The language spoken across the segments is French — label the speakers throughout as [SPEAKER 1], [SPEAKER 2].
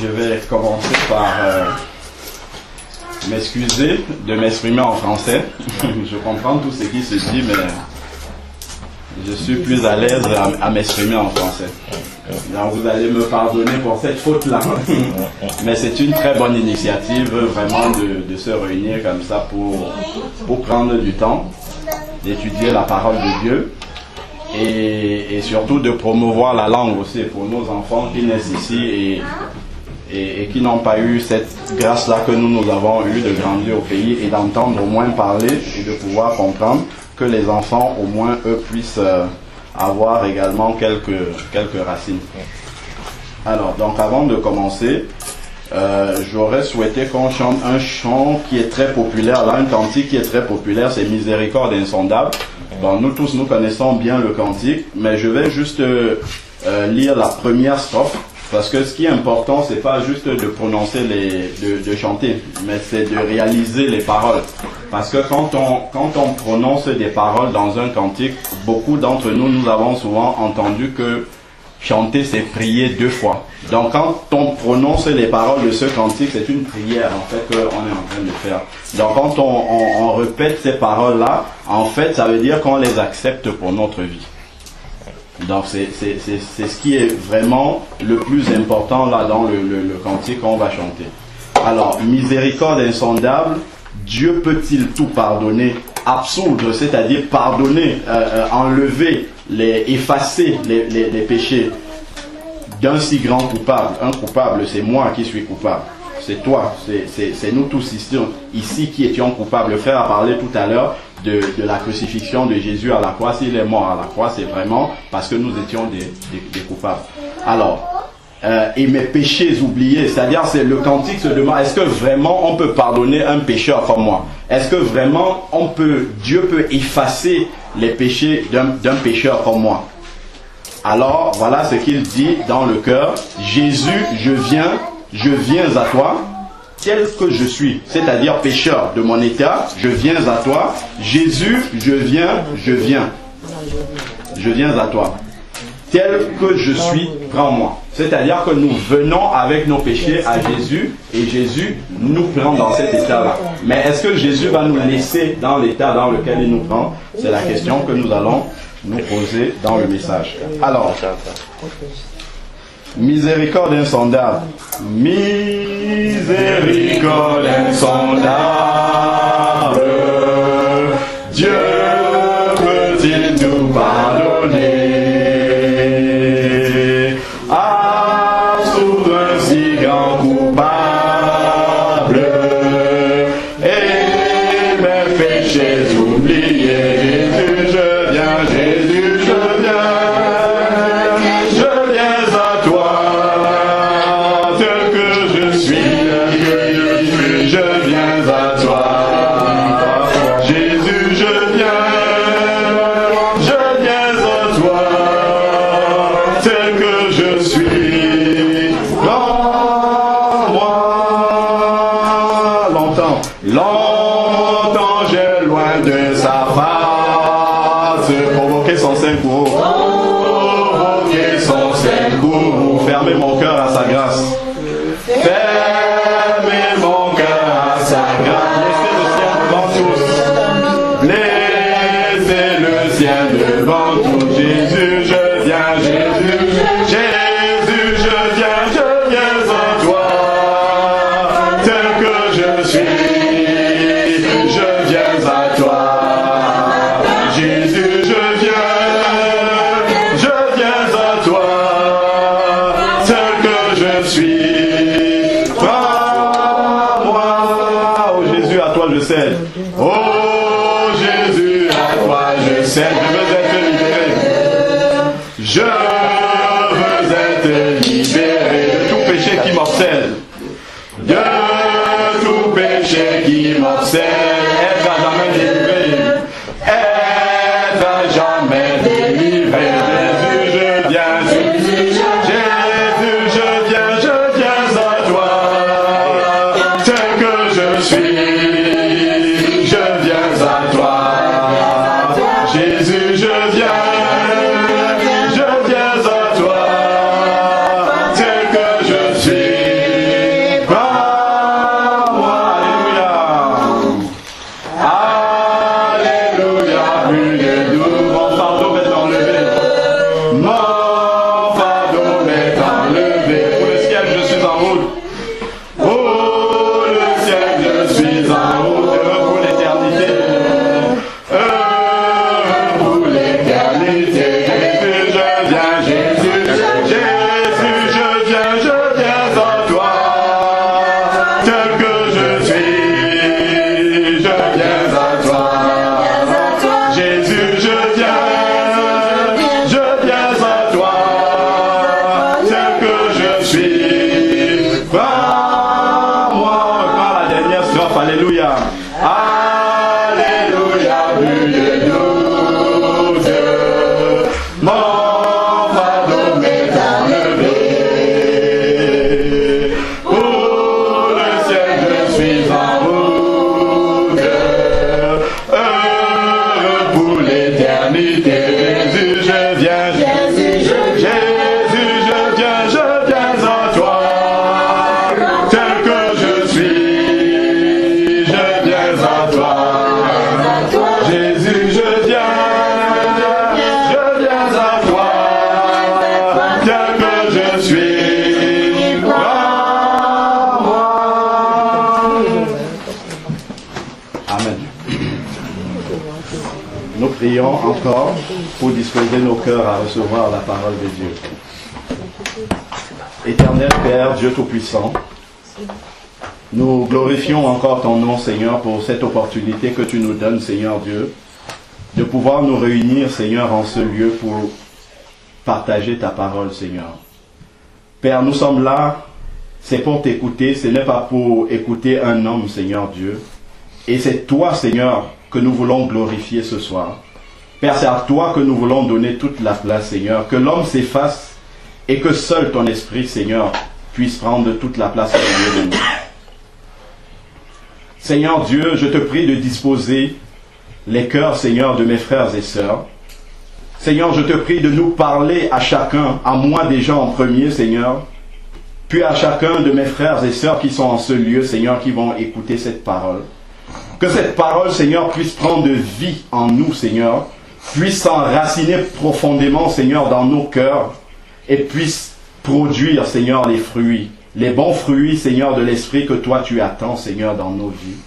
[SPEAKER 1] Je vais commencer par m'excuser de m'exprimer en français. Je comprends tout ce qui se dit, mais je suis plus à l'aise à m'exprimer en français. Donc vous allez me pardonner pour cette faute-là. Mais c'est une très bonne initiative vraiment de se réunir comme ça pour prendre du temps, d'étudier la parole de Dieu et surtout de promouvoir la langue aussi pour nos enfants qui naissent ici et qui n'ont pas eu cette grâce-là que nous avons eu de grandir au pays et d'entendre au moins parler et de pouvoir comprendre que les enfants au moins eux puissent avoir également quelques racines. Alors donc avant de commencer, j'aurais souhaité qu'on chante un chant qui est très populaire, là, un cantique qui est très populaire, c'est Miséricorde insondable. Bon, nous tous nous connaissons bien le cantique, mais je vais juste lire la première strophe. Parce que ce qui est important, c'est pas juste de prononcer de chanter, mais c'est de réaliser les paroles. Parce que quand on prononce des paroles dans un cantique, beaucoup d'entre nous avons souvent entendu que chanter, c'est prier 2 fois. Donc quand on prononce les paroles de ce cantique, c'est une prière en fait qu'on est en train de faire. Donc quand on répète ces paroles-là, en fait, ça veut dire qu'on les accepte pour notre vie. Donc c'est ce qui est vraiment le plus important là dans le cantique qu'on va chanter. Alors, miséricorde insondable, Dieu peut-il tout pardonner? Absoudre, c'est-à-dire pardonner, enlever, effacer les péchés d'un si grand coupable. Un coupable, c'est moi qui suis coupable. C'est toi, c'est nous tous ici qui étions coupables. Le frère a parlé tout à l'heure de la crucifixion de Jésus à la croix. S'il est mort à la croix, c'est vraiment parce que nous étions des coupables. Alors, et mes péchés oubliés, c'est-à-dire c'est le cantique se demande, est-ce que vraiment on peut pardonner un pécheur comme moi? Est-ce que vraiment Dieu peut effacer les péchés d'un pécheur comme moi? Alors, voilà ce qu'il dit dans le cœur. Jésus, je viens à toi, tel que je suis, c'est-à-dire pécheur de mon état, je viens à toi. Jésus, je viens à toi. Tel que je suis, prends-moi. C'est-à-dire que nous venons avec nos péchés à Jésus et Jésus nous prend dans cet état-là. Mais est-ce que Jésus va nous laisser dans l'état dans lequel il nous prend? C'est la question que nous allons nous poser dans le message. Alors, miséricorde insondable. Miséricorde insondable. Dieu peut-il nous pardonner? Absoudre un si grand coupable et mes péchés oubliés. Jésus, je viens à toi, tel que je suis, je viens à toi. Jésus, je viens à toi, tel que je suis. Prends-moi. Longtemps j'ai loin de sa face provoquer son Saint-Gourou. Provoquer son Saint-Gourou. Fermez mon cœur à sa grâce. Fermez mon cœur à sa grâce. Laissez le ciel devant tous. Jésus, je viens, Jésus, je viens à toi. Tel que je suis, je viens à toi. Jésus, je viens à toi, tel que je suis. Prends-moi, oh Jésus, à toi je cède. Oh Jésus, à toi je cède. Je veux être libéré de tout péché qui m'obsède. De tout péché qui m'obsède. Être à jamais délivré. Être à jamais délivré. Jésus, je viens. Jésus, je viens à toi. Tel que je suis, je viens à toi. Jésus, je viens à toi. Tel que je suis. Mon fardeau m'est enlevé. Pour le ciel, je suis en route. Heureux pour l'éternité. Jésus, je viens. Jésus, je viens à toi. Tel que je suis, je viens à toi. Jésus, je viens à toi. Tel que je suis, prends-moi. Amen. Nous prions encore pour disposer nos cœurs à recevoir la parole de Dieu. Éternel Père, Dieu Tout-Puissant, nous glorifions encore ton nom, Seigneur, pour cette opportunité que tu nous donnes, Seigneur Dieu, de pouvoir nous réunir, Seigneur, en ce lieu pour partager ta parole, Seigneur. Père, nous sommes là, c'est pour t'écouter, ce n'est pas pour écouter un homme, Seigneur Dieu. Et c'est toi, Seigneur, que nous voulons glorifier ce soir. Père, c'est à toi que nous voulons donner toute la place, Seigneur. Que l'homme s'efface et que seul ton esprit, Seigneur, puisse prendre toute la place au milieu de nous. Seigneur Dieu, je te prie de disposer les cœurs, Seigneur, de mes frères et sœurs. Seigneur, je te prie de nous parler à chacun, à moi déjà en premier, Seigneur, puis à chacun de mes frères et sœurs qui sont en ce lieu, Seigneur, qui vont écouter cette parole. Que cette parole, Seigneur, puisse prendre vie en nous, Seigneur, puisse s'enraciner profondément, Seigneur, dans nos cœurs et puisse produire, Seigneur, les fruits, les bons fruits, Seigneur, de l'esprit que toi tu attends, Seigneur, dans nos vies.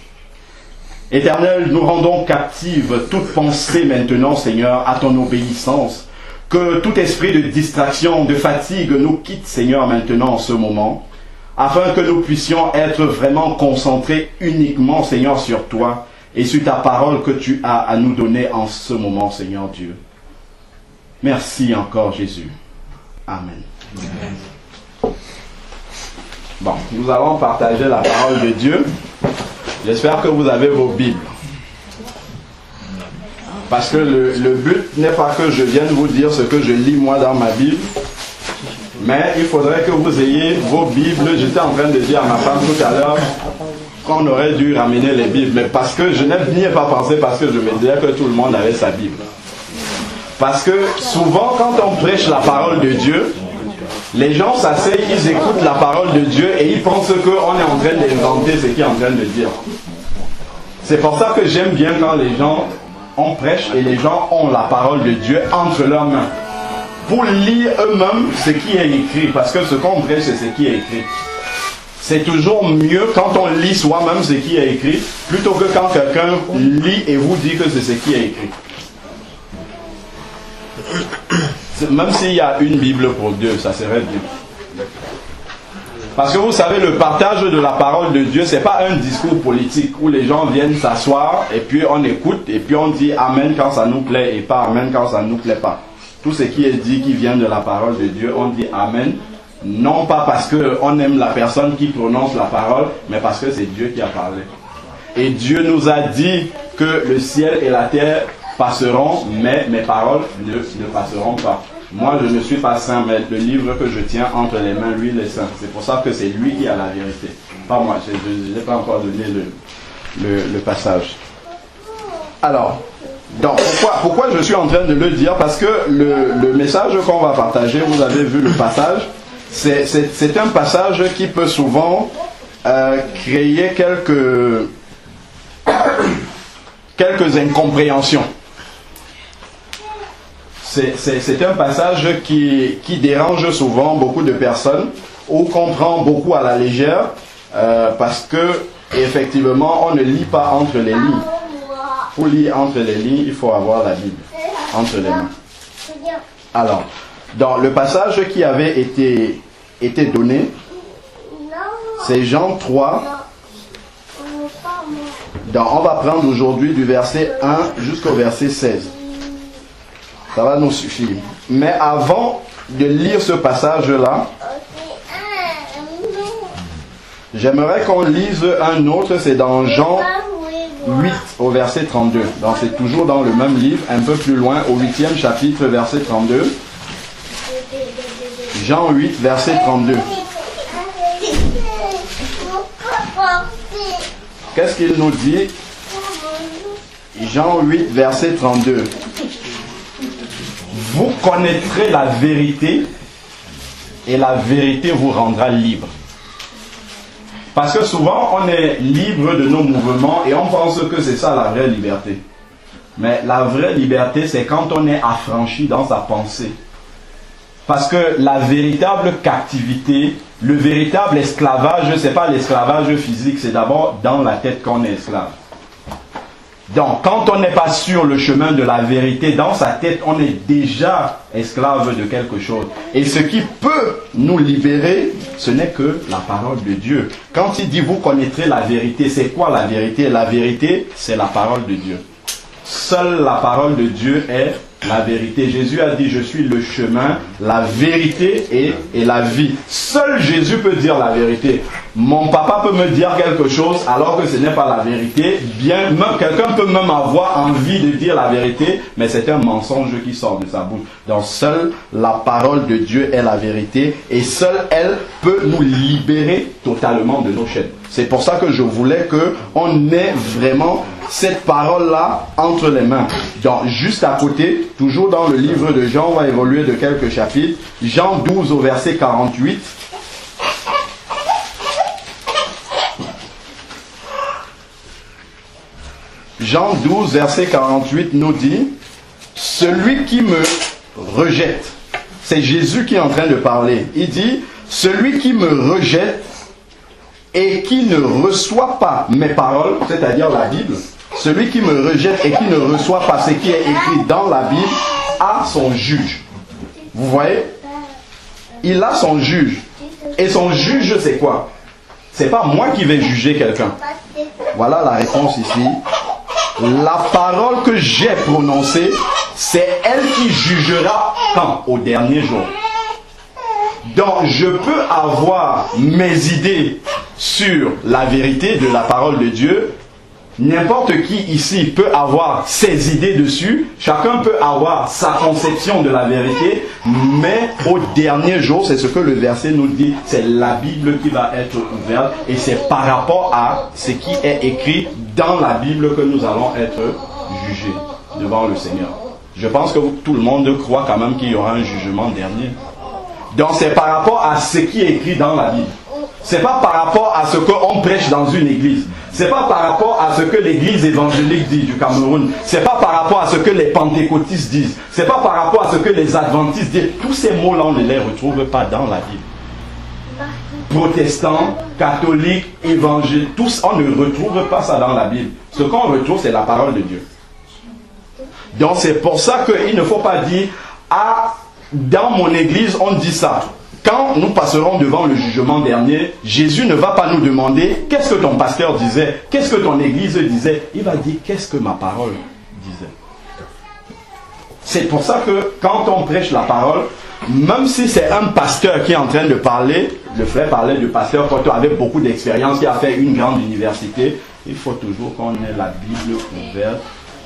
[SPEAKER 1] Éternel, nous rendons captive toute pensée maintenant, Seigneur, à ton obéissance. Que tout esprit de distraction, de fatigue nous quitte, Seigneur, maintenant en ce moment, afin que nous puissions être vraiment concentrés uniquement, Seigneur, sur toi et sur ta parole que tu as à nous donner en ce moment, Seigneur Dieu. Merci encore, Jésus. Amen. Amen. Bon, nous allons partager la parole de Dieu. J'espère que vous avez vos Bibles. Parce que le but n'est pas que je vienne vous dire ce que je lis moi dans ma Bible, mais il faudrait que vous ayez vos Bibles. J'étais en train de dire à ma femme tout à l'heure qu'on aurait dû ramener les Bibles, mais parce que je n'y ai pas pensé, parce que je me disais que tout le monde avait sa Bible. Parce que souvent, quand on prêche la parole de Dieu, les gens s'asseyent, ils écoutent la parole de Dieu et ils pensent qu'on est en train d'inventer ce qu'il est en train de dire. C'est pour ça que j'aime bien quand les gens, on prêche et les gens ont la parole de Dieu entre leurs mains. Pour lire eux-mêmes ce qui est écrit, parce que ce qu'on prêche, c'est ce qui est écrit. C'est toujours mieux quand on lit soi-même ce qui est écrit, plutôt que quand quelqu'un lit et vous dit que c'est ce qui est écrit. Même s'il y a une Bible pour deux, ça serait bien. Parce que vous savez, le partage de la parole de Dieu, c'est pas un discours politique où les gens viennent s'asseoir et puis on écoute et puis on dit Amen quand ça nous plaît et pas Amen quand ça ne nous plaît pas. Tout ce qui est dit qui vient de la parole de Dieu, on dit Amen. Non pas parce qu'on aime la personne qui prononce la parole, mais parce que c'est Dieu qui a parlé. Et Dieu nous a dit que le ciel et la terre passeront, mais mes paroles ne passeront pas. Moi, je ne suis pas saint, mais le livre que je tiens entre les mains, lui, il est saint. C'est pour ça que c'est lui qui a la vérité. Pas moi, je n'ai pas encore donné le passage. Alors, donc, pourquoi je suis en train de le dire? Parce que le message qu'on va partager, vous avez vu le passage, c'est un passage qui peut souvent créer quelques incompréhensions. C'est un passage qui dérange souvent beaucoup de personnes ou qu'on prend beaucoup à la légère parce que effectivement on ne lit pas entre les lignes. Pour lire entre les lignes, il faut avoir la Bible entre les mains. Alors, dans le passage qui avait été donné, c'est Jean 3. Donc, on va prendre aujourd'hui du verset 1 jusqu'au verset 16. Ça va nous suffire. Mais avant de lire ce passage-là, j'aimerais qu'on lise un autre, c'est dans Jean 8 au verset 32. Donc c'est toujours dans le même livre, un peu plus loin, au 8e chapitre, verset 32. Jean 8, verset 32. Qu'est-ce qu'il nous dit? Jean 8, verset 32. Vous connaîtrez la vérité et la vérité vous rendra libre. Parce que souvent, on est libre de nos mouvements et on pense que c'est ça la vraie liberté. Mais la vraie liberté, c'est quand on est affranchi dans sa pensée. Parce que la véritable captivité, le véritable esclavage, ce n'est pas l'esclavage physique, c'est d'abord dans la tête qu'on est esclave. Donc, quand on n'est pas sur le chemin de la vérité, dans sa tête, on est déjà esclave de quelque chose. Et ce qui peut nous libérer, ce n'est que la parole de Dieu. Quand il dit, vous connaîtrez la vérité, c'est quoi la vérité? La vérité, c'est la parole de Dieu. Seule la parole de Dieu est la vérité. Jésus a dit, je suis le chemin, la vérité et la vie. Seul Jésus peut dire la vérité. Mon papa peut me dire quelque chose alors que ce n'est pas la vérité. Bien, même quelqu'un peut même avoir envie de dire la vérité, mais c'est un mensonge qui sort de sa bouche. Donc seule la parole de Dieu est la vérité et seule elle peut nous libérer totalement de nos chaînes. C'est pour ça que je voulais qu'on ait vraiment cette parole-là entre les mains. Donc, juste à côté, toujours dans le livre de Jean, on va évoluer de quelques chapitres. Jean 12 au verset 48. Jean 12, verset 48 nous dit, « Celui qui me rejette », c'est Jésus qui est en train de parler. Il dit, « Celui qui me rejette et qui ne reçoit pas mes paroles, c'est-à-dire la Bible, celui qui me rejette et qui ne reçoit pas ce qui est écrit dans la Bible, a son juge. » Vous voyez? Il a son juge. Et son juge, c'est quoi? C'est pas moi qui vais juger quelqu'un. Voilà la réponse ici. La parole que j'ai prononcée, c'est elle qui jugera quand? Au dernier jour. Donc, je peux avoir mes idées sur la vérité de la parole de Dieu. N'importe qui ici peut avoir ses idées dessus. Chacun peut avoir sa conception de la vérité. Mais au dernier jour, c'est ce que le verset nous dit, c'est la Bible qui va être ouverte. Et c'est par rapport à ce qui est écrit dans la Bible que nous allons être jugés devant le Seigneur. Je pense que tout le monde croit quand même qu'il y aura un jugement dernier. Donc c'est par rapport à ce qui est écrit dans la Bible. C'est pas par rapport à ce qu'on prêche dans une église. C'est pas par rapport à ce que l'église évangélique dit du Cameroun. C'est pas par rapport à ce que les pentecôtistes disent. C'est pas par rapport à ce que les adventistes disent. Tous ces mots-là, on ne les retrouve pas dans la Bible. Protestants, catholiques, évangéliques, tous, on ne retrouve pas ça dans la Bible. Ce qu'on retrouve, c'est la parole de Dieu. Donc c'est pour ça qu'il ne faut pas dire « Ah, dans mon église, on dit ça ». Quand nous passerons devant le jugement dernier, Jésus ne va pas nous demander « Qu'est-ce que ton pasteur disait? Qu'est-ce que ton église disait ?» Il va dire « Qu'est-ce que ma parole disait ?» C'est pour ça que quand on prêche la parole, même si c'est un pasteur qui est en train de parler, le frère parlait du pasteur Porto avec beaucoup d'expérience, qui a fait une grande université, il faut toujours qu'on ait la Bible ouverte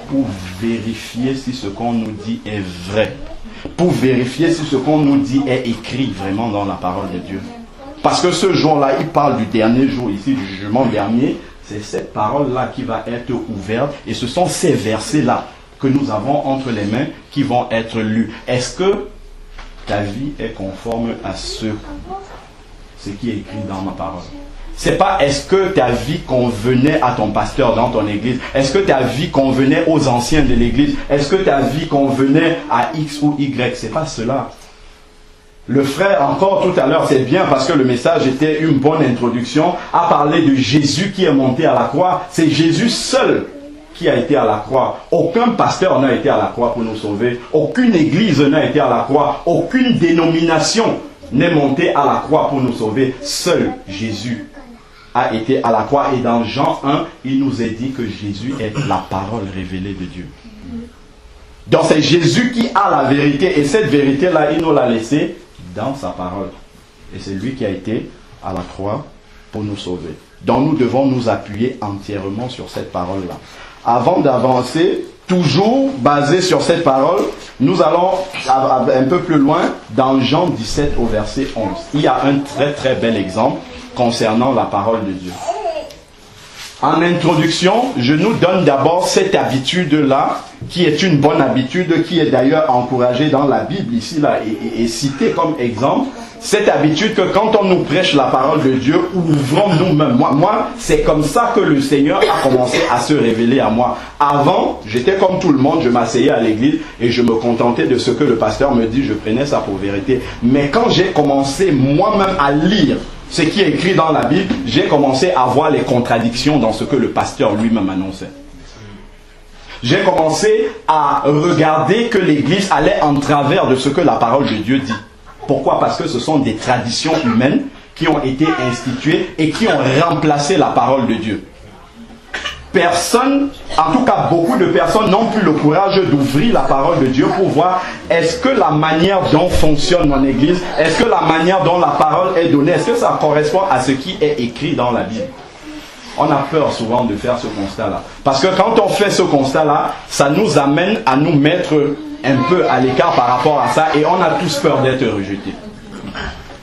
[SPEAKER 1] pour vérifier si ce qu'on nous dit est vrai. Pour vérifier si ce qu'on nous dit est écrit vraiment dans la parole de Dieu. Parce que ce jour-là, il parle du dernier jour ici, du jugement dernier. C'est cette parole-là qui va être ouverte. Et ce sont ces versets-là que nous avons entre les mains qui vont être lus. Est-ce que ta vie est conforme à ce qui est écrit dans ma parole? C'est pas est-ce que ta vie convenait à ton pasteur dans ton église? Est-ce que ta vie convenait aux anciens de l'église? Est-ce que ta vie convenait à X ou Y? C'est pas cela. Le frère, encore tout à l'heure, c'est bien parce que le message était une bonne introduction, a parlé de Jésus qui est monté à la croix. C'est Jésus seul qui a été à la croix. Aucun pasteur n'a été à la croix pour nous sauver. Aucune église n'a été à la croix. Aucune dénomination n'est montée à la croix pour nous sauver. Seul Jésus a été à la croix. Et dans Jean 1, il nous est dit que Jésus est la parole révélée de Dieu. Donc c'est Jésus qui a la vérité. Et cette vérité-là, il nous l'a laissée dans sa parole. Et c'est lui qui a été à la croix pour nous sauver. dont nous devons nous appuyer entièrement sur cette parole-là. Avant d'avancer, toujours basé sur cette parole, nous allons un peu plus loin dans Jean 17 au verset 11. Il y a un très très bel exemple concernant la parole de Dieu. En introduction, je nous donne d'abord cette habitude-là, qui est une bonne habitude, qui est d'ailleurs encouragée dans la Bible ici là, et citée comme exemple. Cette habitude que quand on nous prêche la parole de Dieu, ouvrons nous-mêmes. Moi, c'est comme ça que le Seigneur a commencé à se révéler à moi. Avant, j'étais comme tout le monde, je m'asseyais à l'église et je me contentais de ce que le pasteur me dit, je prenais ça pour vérité. Mais quand j'ai commencé moi-même à lire ce qui est écrit dans la Bible, j'ai commencé à voir les contradictions dans ce que le pasteur lui-même annonçait. J'ai commencé à regarder que l'Église allait en travers de ce que la parole de Dieu dit. Pourquoi? Parce que ce sont des traditions humaines qui ont été instituées et qui ont remplacé la parole de Dieu. Personne, en tout cas beaucoup de personnes n'ont plus le courage d'ouvrir la parole de Dieu pour voir est-ce que la manière dont fonctionne mon église, est-ce que la manière dont la parole est donnée, est-ce que ça correspond à ce qui est écrit dans la Bible. On a peur souvent de faire ce constat-là. Parce que quand on fait ce constat-là, ça nous amène à nous mettre un peu à l'écart par rapport à ça et on a tous peur d'être rejetés.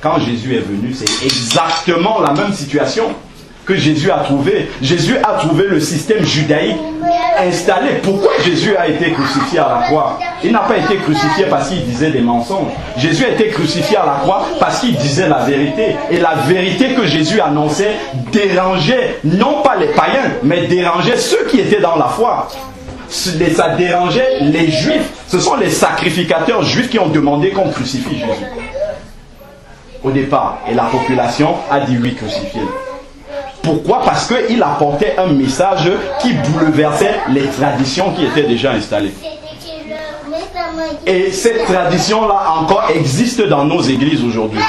[SPEAKER 1] Quand Jésus est venu, c'est exactement la même situation que Jésus a trouvé. Jésus a trouvé le système judaïque installé. Pourquoi Jésus a été crucifié à la croix? Il n'a pas été crucifié parce qu'il disait des mensonges. Jésus a été crucifié à la croix parce qu'il disait la vérité. Et la vérité que Jésus annonçait dérangeait non pas les païens, mais dérangeait ceux qui étaient dans la foi. Ça dérangeait les juifs. Ce sont les sacrificateurs juifs qui ont demandé qu'on crucifie Jésus. Au départ. Et la population a dit oui, crucifiez-le. Pourquoi? Parce qu'il apportait un message qui bouleversait les traditions qui étaient déjà installées. Et cette tradition-là encore existe dans nos églises aujourd'hui.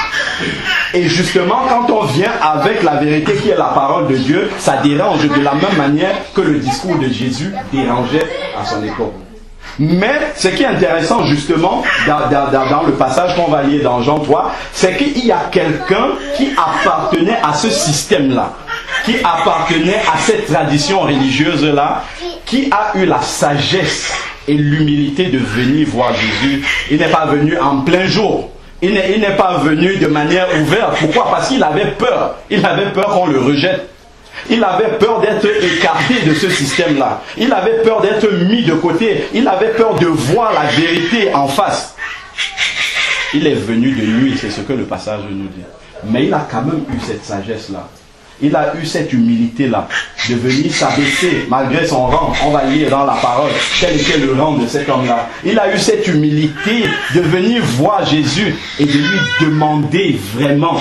[SPEAKER 1] Et justement, quand on vient avec la vérité qui est la parole de Dieu, ça dérange de la même manière que le discours de Jésus dérangeait à son époque. Mais ce qui est intéressant justement dans le passage qu'on va lire dans Jean 3, c'est qu'il y a quelqu'un qui appartenait à ce système-là, qui appartenait à cette tradition religieuse-là, qui a eu la sagesse et l'humilité de venir voir Jésus. Il n'est pas venu en plein jour. Il n'est pas venu de manière ouverte. Pourquoi? Parce qu'il avait peur. Il avait peur qu'on le rejette. Il avait peur d'être écarté de ce système-là. Il avait peur d'être mis de côté. Il avait peur de voir la vérité en face. Il est venu de nuit, c'est ce que le passage nous dit. Mais il a quand même eu cette sagesse-là. Il a eu cette humilité-là, de venir s'abaisser malgré son rang. On va lire dans la parole quel était le rang de cet homme-là. Il a eu cette humilité de venir voir Jésus et de lui demander vraiment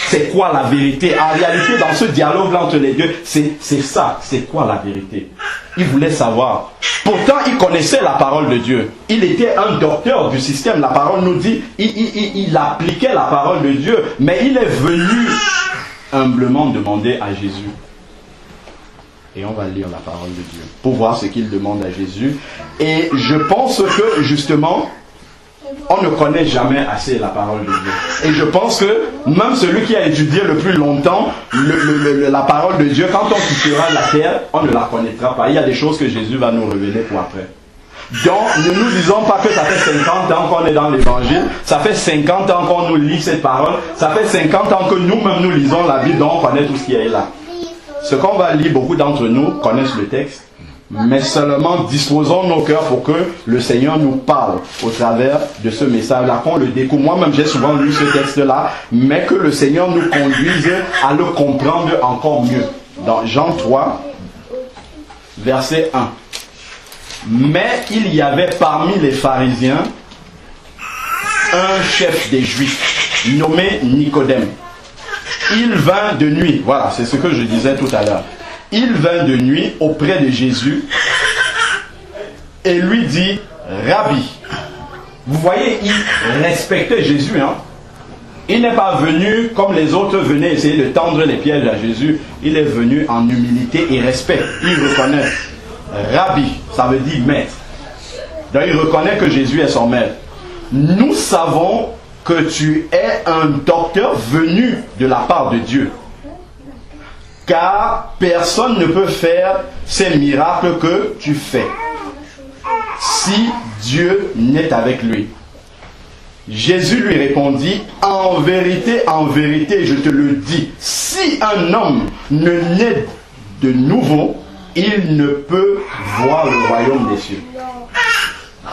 [SPEAKER 1] c'est quoi la vérité. En réalité, dans ce dialogue entre les deux, c'est ça, c'est quoi la vérité. Il voulait savoir. Pourtant, il connaissait la parole de Dieu. Il était un docteur du système. La parole nous dit, il appliquait la parole de Dieu, mais il est venu humblement demander à Jésus. Et on va lire la parole de Dieu pour voir ce qu'il demande à Jésus. Et je pense que justement, on ne connaît jamais assez la parole de Dieu. Et je pense que même celui qui a étudié le plus longtemps la parole de Dieu, quand on quittera la terre, on ne la connaîtra pas. Il y a des choses que Jésus va nous révéler pour après. Donc, ne nous disons pas que ça fait 50 ans qu'on est dans l'évangile, ça fait 50 ans qu'on nous lit cette parole, ça fait 50 ans que nous-mêmes nous lisons la Bible, donc on connaît tout ce qui est là. Ce qu'on va lire, beaucoup d'entre nous connaissent le texte, mais seulement disposons nos cœurs pour que le Seigneur nous parle au travers de ce message-là, qu'on le découvre. Moi-même, j'ai souvent lu ce texte-là, mais que le Seigneur nous conduise à le comprendre encore mieux. Dans Jean 3, verset 1. Mais il y avait parmi les pharisiens un chef des Juifs nommé Nicodème. Il vint de nuit, voilà, c'est ce que je disais tout à l'heure. Il vint de nuit auprès de Jésus et lui dit, Rabbi. Vous voyez, il respectait Jésus, hein. Il n'est pas venu comme les autres venaient essayer de tendre les pièges à Jésus. Il est venu en humilité et respect. Il reconnaît. Rabbi, ça veut dire maître. Donc il reconnaît que Jésus est son maître. Nous savons que tu es un docteur venu de la part de Dieu. car personne ne peut faire ces miracles que tu fais si Dieu n'est avec lui. Jésus lui répondit, en vérité, je te le dis, si un homme ne naît de nouveau, il ne peut voir le royaume des cieux.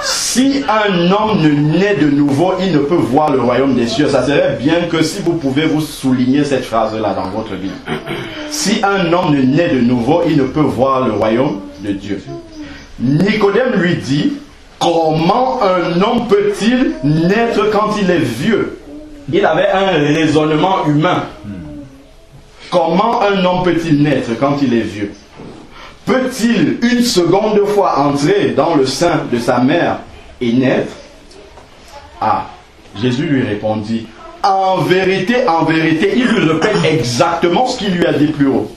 [SPEAKER 1] Si un homme ne naît de nouveau, il ne peut voir le royaume des cieux. Ça serait bien que si vous pouvez vous souligner cette phrase-là dans votre Bible. Si un homme ne naît de nouveau, il ne peut voir le royaume de Dieu. Nicodème lui dit, comment un homme peut-il naître quand il est vieux? Il avait un raisonnement humain. Comment un homme peut-il naître quand il est vieux? Peut-il une seconde fois entrer dans le sein de sa mère et naître? Ah, Jésus lui répondit, en vérité, il lui répète exactement ce qu'il lui a dit plus haut.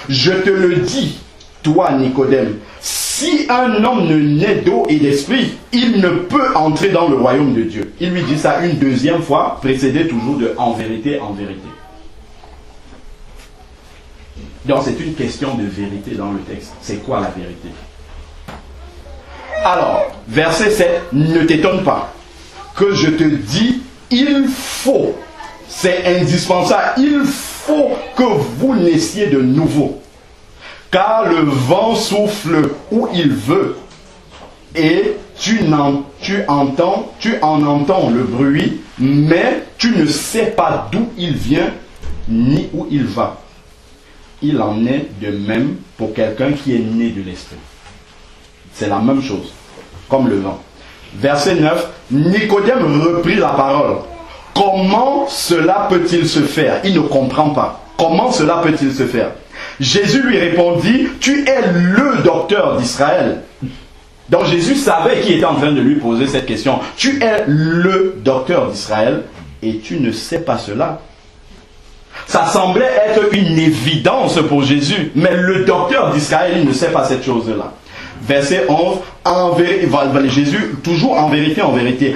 [SPEAKER 1] Je te le dis, toi Nicodème, si un homme ne naît d'eau et d'esprit, il ne peut entrer dans le royaume de Dieu. Il lui dit ça une deuxième fois, précédé toujours de en vérité, en vérité. Donc c'est une question de vérité dans le texte. C'est quoi la vérité? Alors, verset 7, ne t'étonne pas que je te dis, il faut, c'est indispensable, il faut que vous naissiez de nouveau. Car le vent souffle où il veut et tu en entends le bruit, mais tu ne sais pas d'où il vient ni où il va. Il en est de même pour quelqu'un qui est né de l'esprit. C'est la même chose, comme le vent. Verset 9, Nicodème reprit la parole. Comment cela peut-il se faire? Il ne comprend pas. Comment cela peut-il se faire? Jésus lui répondit, tu es le docteur d'Israël. Donc Jésus savait qui était en train de lui poser cette question. Tu es le docteur d'Israël et tu ne sais pas cela. Ça semblait être une évidence pour Jésus, mais le docteur d'Israël, il ne sait pas cette chose-là. Verset 11, Jésus, toujours en vérité, en vérité,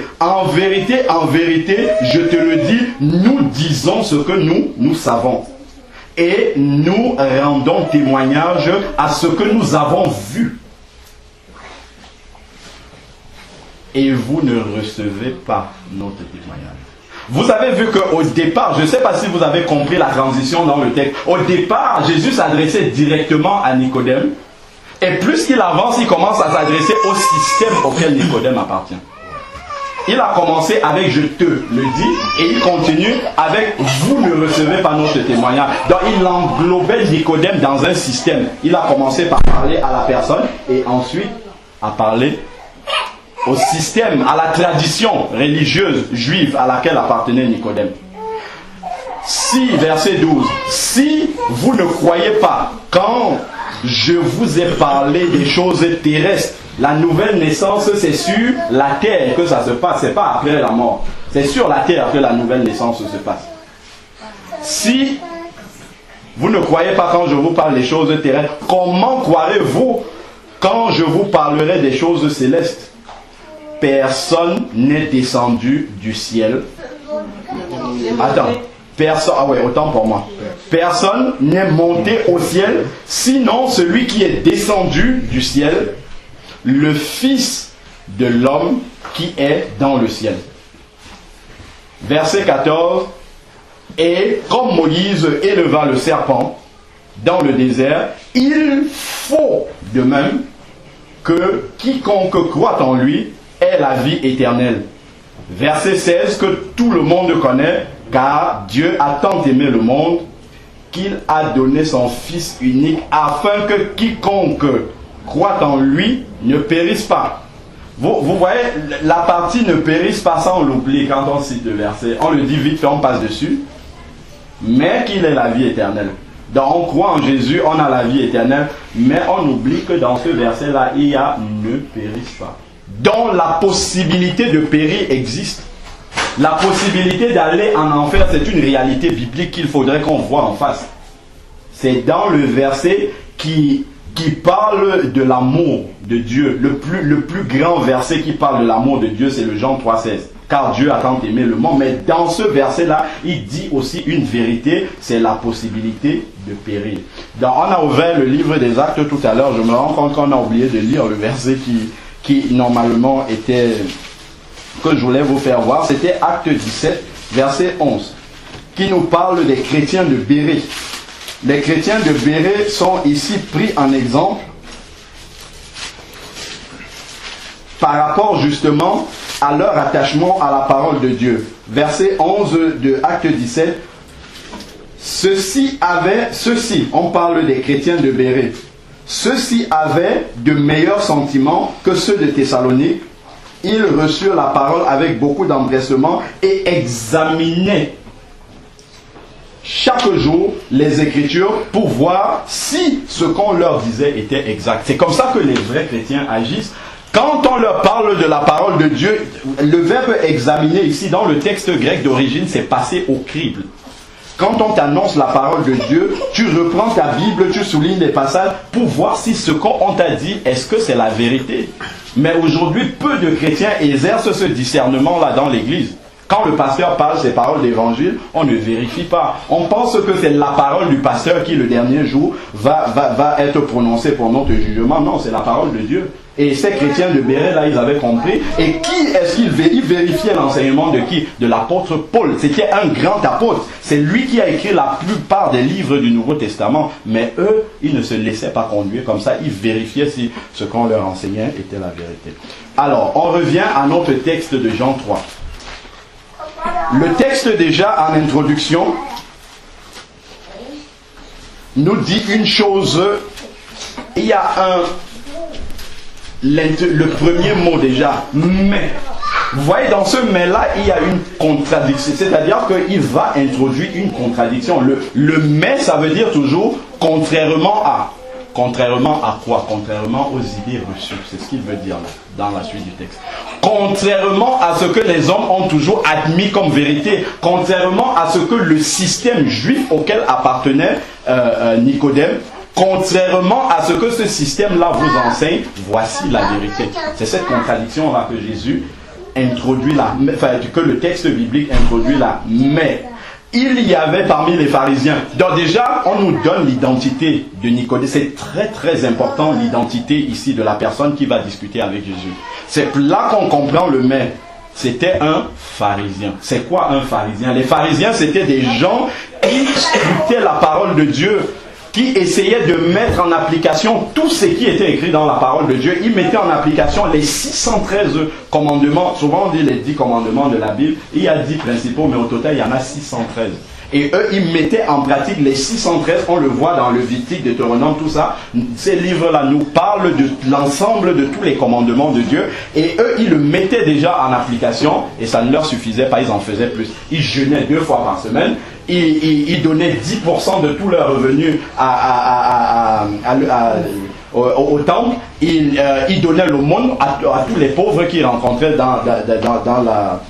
[SPEAKER 1] je te le dis, nous disons ce que nous savons. Et nous rendons témoignage à ce que nous avons vu. Et vous ne recevez pas notre témoignage. Vous avez vu qu'au départ, je ne sais pas si vous avez compris la transition dans le texte. Au départ, Jésus s'adressait directement à Nicodème. Et plus qu'il avance, il commence à s'adresser au système auquel Nicodème appartient. Il a commencé avec je te le dis et il continue avec vous ne recevez pas notre témoignage. Donc il englobait Nicodème dans un système. Il a commencé par parler à la personne et ensuite à parler au système, à la tradition religieuse juive à laquelle appartenait Nicodème. Si, verset 12, si vous ne croyez pas quand je vous ai parlé des choses terrestres, la nouvelle naissance c'est sur la terre que ça se passe, c'est pas après la mort. C'est sur la terre que la nouvelle naissance se passe. Si vous ne croyez pas quand je vous parle des choses terrestres, comment croirez-vous quand je vous parlerai des choses célestes? Personne n'est descendu du ciel. Attends. Autant pour moi. Personne n'est monté au ciel, sinon celui qui est descendu du ciel, le Fils de l'homme qui est dans le ciel. Verset 14. Et comme Moïse éleva le serpent dans le désert, il faut de même que quiconque croit en lui ait la vie éternelle. Verset 16, que tout le monde connaît, car Dieu a tant aimé le monde qu'il a donné son Fils unique afin que quiconque croit en lui ne périsse pas. Vous voyez, la partie ne périsse pas, ça on l'oublie quand on cite le verset. On le dit vite fait, on passe dessus. Mais qu'il ait la vie éternelle. Donc on croit en Jésus, on a la vie éternelle, mais on oublie que dans ce verset-là, il y a ne périsse pas. Donc la possibilité de périr existe. La possibilité d'aller en enfer, c'est une réalité biblique qu'il faudrait qu'on voit en face. C'est dans le verset qui parle de l'amour de Dieu. Le plus grand verset qui parle de l'amour de Dieu, c'est le Jean 3,16. car Dieu a tant aimé le monde. Mais dans ce verset-là, il dit aussi une vérité, c'est la possibilité de périr. On a ouvert le livre des Actes tout à l'heure, je me rends compte qu'on a oublié de lire le verset qui normalement était, que je voulais vous faire voir, c'était Acte 17, verset 11, qui nous parle des chrétiens de Bérée. Les chrétiens de Bérée sont ici pris en exemple par rapport justement à leur attachement à la parole de Dieu. Verset 11 de Acte 17. Ceux-ci, on parle des chrétiens de Bérée, ceux-ci avaient de meilleurs sentiments que ceux de Thessalonique. Ils reçurent la parole avec beaucoup d'empressement et examinaient chaque jour les Écritures pour voir si ce qu'on leur disait était exact. C'est comme ça que les vrais chrétiens agissent. Quand on leur parle de la parole de Dieu, le verbe examiner ici dans le texte grec d'origine, c'est passer au crible. Quand on t'annonce la parole de Dieu, tu reprends ta Bible, tu soulignes les passages pour voir si ce qu'on t'a dit, est-ce que c'est la vérité. Mais aujourd'hui, peu de chrétiens exercent ce discernement-là dans l'église. Quand le pasteur parle ces paroles d'évangile, on ne vérifie pas. On pense que c'est la parole du pasteur qui, le dernier jour, va être prononcée pour notre jugement. Non, c'est la parole de Dieu. Et ces chrétiens de Bérée, là, ils avaient compris. Et qui est-ce qu'ils vérifiaient l'enseignement de qui? De l'apôtre Paul. C'était un grand apôtre. C'est lui qui a écrit la plupart des livres du Nouveau Testament. Mais eux, ils ne se laissaient pas conduire comme ça. Ils vérifiaient si ce qu'on leur enseignait était la vérité. Alors, on revient à notre texte de Jean 3. Le texte déjà en introduction nous dit une chose. Il y a le premier mot déjà, mais. Vous voyez, dans ce mais-là, il y a une contradiction. C'est-à-dire qu'il va introduire une contradiction. Le mais, ça veut dire toujours contrairement à. Contrairement à quoi? Contrairement aux idées reçues. C'est ce qu'il veut dire là, dans la suite du texte. Contrairement à ce que les hommes ont toujours admis comme vérité. Contrairement à ce que le système juif auquel appartenait Nicodème. Contrairement à ce que ce système-là vous enseigne, voici la vérité. C'est cette contradiction-là que Jésus introduit là, enfin que le texte biblique introduit là. Mais il y avait parmi les pharisiens. Donc déjà, on nous donne l'identité de Nicodème. C'est très très important l'identité ici de la personne qui va discuter avec Jésus. C'est là qu'on comprend le mais. C'était un pharisien. C'est quoi un pharisien? Les pharisiens, c'était des gens qui écoutaient la parole de Dieu, qui essayaient de mettre en application tout ce qui était écrit dans la parole de Dieu. Ils mettaient en application les 613 commandements. Souvent on dit les 10 commandements de la Bible. Il y a 10 principaux, mais au total il y en a 613. Et eux, ils mettaient en pratique les 613, on le voit dans le Levitique, Deutéronome, tout ça. Ces livres-là nous parlent de l'ensemble de tous les commandements de Dieu. Et eux, ils le mettaient déjà en application et ça ne leur suffisait pas, ils en faisaient plus. Ils jeûnaient 2 fois par semaine. Ils donnaient 10% de tous leurs revenus au temple. Ils donnaient l'aumône à tous les pauvres qu'ils rencontraient dans la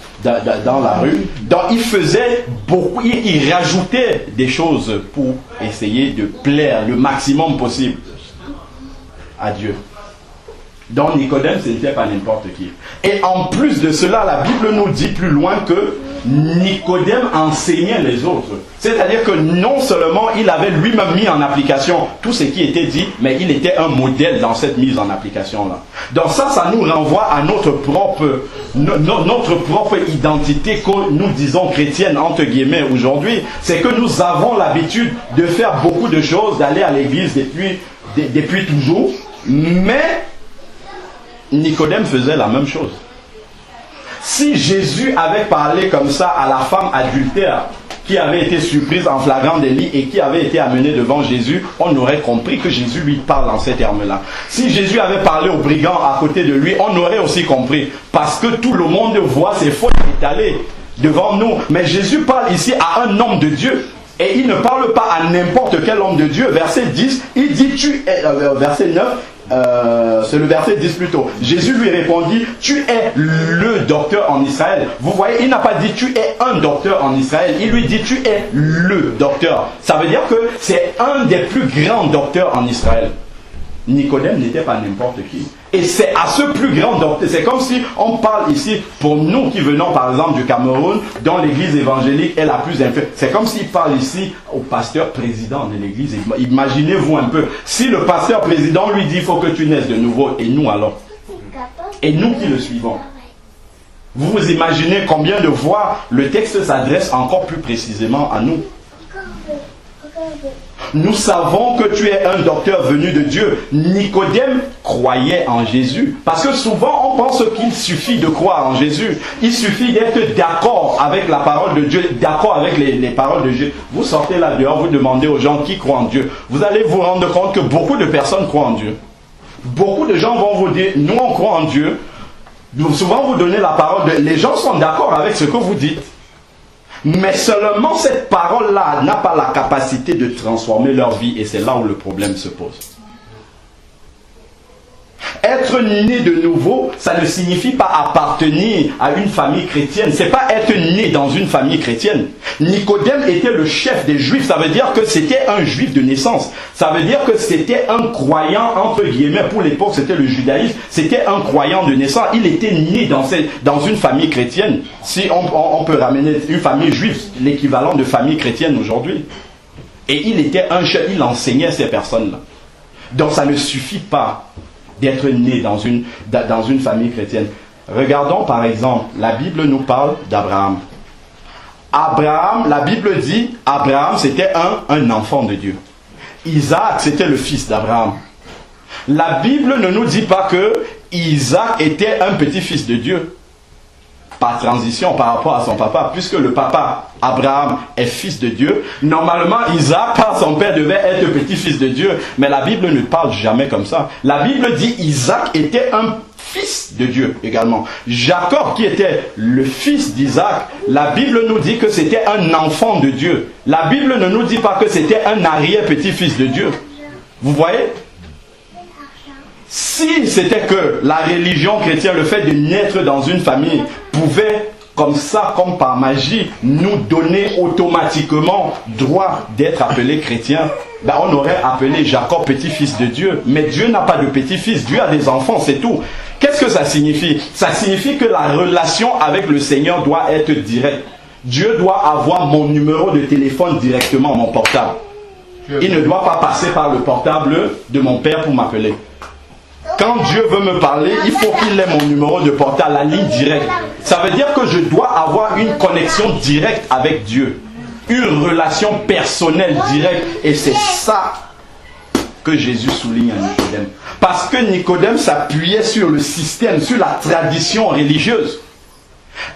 [SPEAKER 1] rue. Donc ils faisaient beaucoup, ils rajoutaient des choses pour essayer de plaire le maximum possible à Dieu. Donc Nicodème, ce n'était pas n'importe qui. Et en plus de cela, la Bible nous dit plus loin que Nicodème enseignait les autres. C'est-à-dire que non seulement il avait lui-même mis en application tout ce qui était dit, mais il était un modèle dans cette mise en application-là. Donc ça nous renvoie à notre propre identité que nous disons chrétienne, entre guillemets, aujourd'hui. C'est que nous avons l'habitude de faire beaucoup de choses, d'aller à l'église depuis toujours, mais Nicodème faisait la même chose. Si Jésus avait parlé comme ça à la femme adultère qui avait été surprise en flagrant délit et qui avait été amenée devant Jésus, on aurait compris que Jésus lui parle en ces termes-là. Si Jésus avait parlé au brigand à côté de lui, on aurait aussi compris. Parce que tout le monde voit ses fautes étalées devant nous. Mais Jésus parle ici à un homme de Dieu. Et il ne parle pas à n'importe quel homme de Dieu. Verset 10, il dit, verset 9, c'est le verset 10 plutôt. Jésus lui répondit, tu es le docteur en Israël. Vous voyez, il n'a pas dit tu es un docteur en Israël. Il lui dit tu es le docteur. Ça veut dire que c'est un des plus grands docteurs en Israël. Nicodème n'était pas n'importe qui. Et c'est à ce plus grand docteur. C'est comme si on parle ici, pour nous qui venons par exemple du Cameroun, dont l'église évangélique est la plus influente. C'est comme s'il parle ici au pasteur président de l'église. Imaginez-vous un peu. Si le pasteur président lui dit, il faut que tu naisses de nouveau. Et nous alors? Et nous qui le suivons? Vous vous imaginez combien de fois le texte s'adresse encore plus précisément à nous? Nous savons que tu es un docteur venu de Dieu. Nicodème croyait en Jésus. Parce que souvent on pense qu'il suffit de croire en Jésus. Il suffit d'être d'accord avec la parole de Dieu, d'accord avec les paroles de Dieu. Vous sortez là dehors, vous demandez aux gens qui croient en Dieu. Vous allez vous rendre compte que beaucoup de personnes croient en Dieu. Beaucoup de gens vont vous dire, nous on croit en Dieu. Souvent vous donnez la parole, les gens sont d'accord avec ce que vous dites. Mais seulement cette parole-là n'a pas la capacité de transformer leur vie. Et c'est là où le problème se pose. Être né de nouveau, ça ne signifie pas appartenir à une famille chrétienne. C'est pas être né dans une famille chrétienne. Nicodème était le chef des Juifs. Ça veut dire que c'était un Juif de naissance. Ça veut dire que c'était un croyant, entre guillemets, pour l'époque c'était le judaïsme. C'était un croyant de naissance. Il était né dans une famille chrétienne. Si on peut ramener une famille juive, l'équivalent de famille chrétienne aujourd'hui. Et il était un chef, il enseignait ces personnes-là. Donc ça ne suffit pas d'être né dans une famille chrétienne. Regardons par exemple, la Bible nous parle d'Abraham. Abraham, la Bible dit, Abraham c'était un enfant de Dieu. Isaac c'était le fils d'Abraham. La Bible ne nous dit pas que Isaac était un petit-fils de Dieu. Par transition par rapport à son papa, puisque le papa Abraham est fils de Dieu, normalement Isaac par son père devait être petit-fils de Dieu, mais la Bible ne parle jamais comme ça. La Bible dit Isaac était un fils de Dieu également. Jacob qui était le fils d'Isaac, la Bible nous dit que c'était un enfant de Dieu. La Bible ne nous dit pas que c'était un arrière-petit-fils de Dieu. Vous voyez? Si c'était que la religion chrétienne, le fait de naître dans une famille, pouvait, comme ça, comme par magie, nous donner automatiquement droit d'être appelé chrétien, ben on aurait appelé Jacob petit-fils de Dieu. Mais Dieu n'a pas de petit-fils, Dieu a des enfants, c'est tout. Qu'est-ce que ça signifie? Ça signifie que la relation avec le Seigneur doit être directe. Dieu doit avoir mon numéro de téléphone directement, mon portable. Il ne doit pas passer par le portable de mon père pour m'appeler. Quand Dieu veut me parler, il faut qu'il ait mon numéro de portable, la ligne directe. Ça veut dire que je dois avoir une connexion directe avec Dieu. Une relation personnelle directe. Et c'est ça que Jésus souligne à Nicodème. Parce que Nicodème s'appuyait sur le système, sur la tradition religieuse.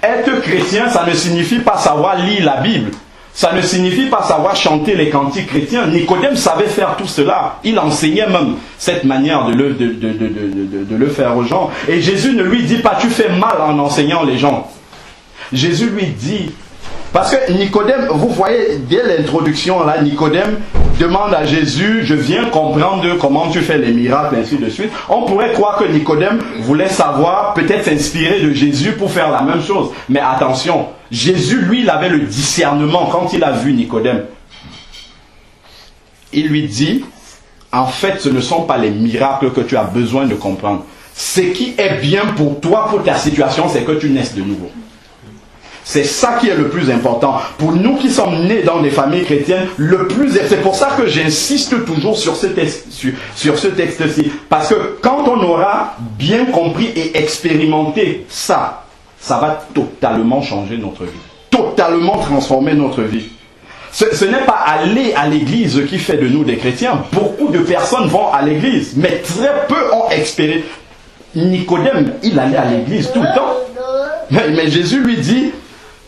[SPEAKER 1] Être chrétien, ça ne signifie pas savoir lire la Bible. Ça ne signifie pas savoir chanter les cantiques chrétiens. Nicodème savait faire tout cela. Il enseignait même cette manière de le faire aux gens. Et Jésus ne lui dit pas, tu fais mal en enseignant les gens. Jésus lui dit, parce que Nicodème, vous voyez, dès l'introduction là, Nicodème demande à Jésus, je viens comprendre comment tu fais les miracles, ainsi de suite. On pourrait croire que Nicodème voulait savoir, peut-être s'inspirer de Jésus pour faire la même chose. Mais attention, Jésus, lui, il avait le discernement quand il a vu Nicodème. Il lui dit, en fait, ce ne sont pas les miracles que tu as besoin de comprendre. Ce qui est bien pour toi, pour ta situation, c'est que tu naisses de nouveau. C'est ça qui est le plus important. Pour nous qui sommes nés dans des familles chrétiennes, c'est pour ça que j'insiste toujours sur ce texte-ci. Parce que quand on aura bien compris et expérimenté ça, ça va totalement changer notre vie. Totalement transformer notre vie. Ce n'est pas aller à l'église qui fait de nous des chrétiens. Beaucoup de personnes vont à l'église, mais très peu ont expérimenté. Nicodème, il allait à l'église tout le temps. Mais Jésus lui dit,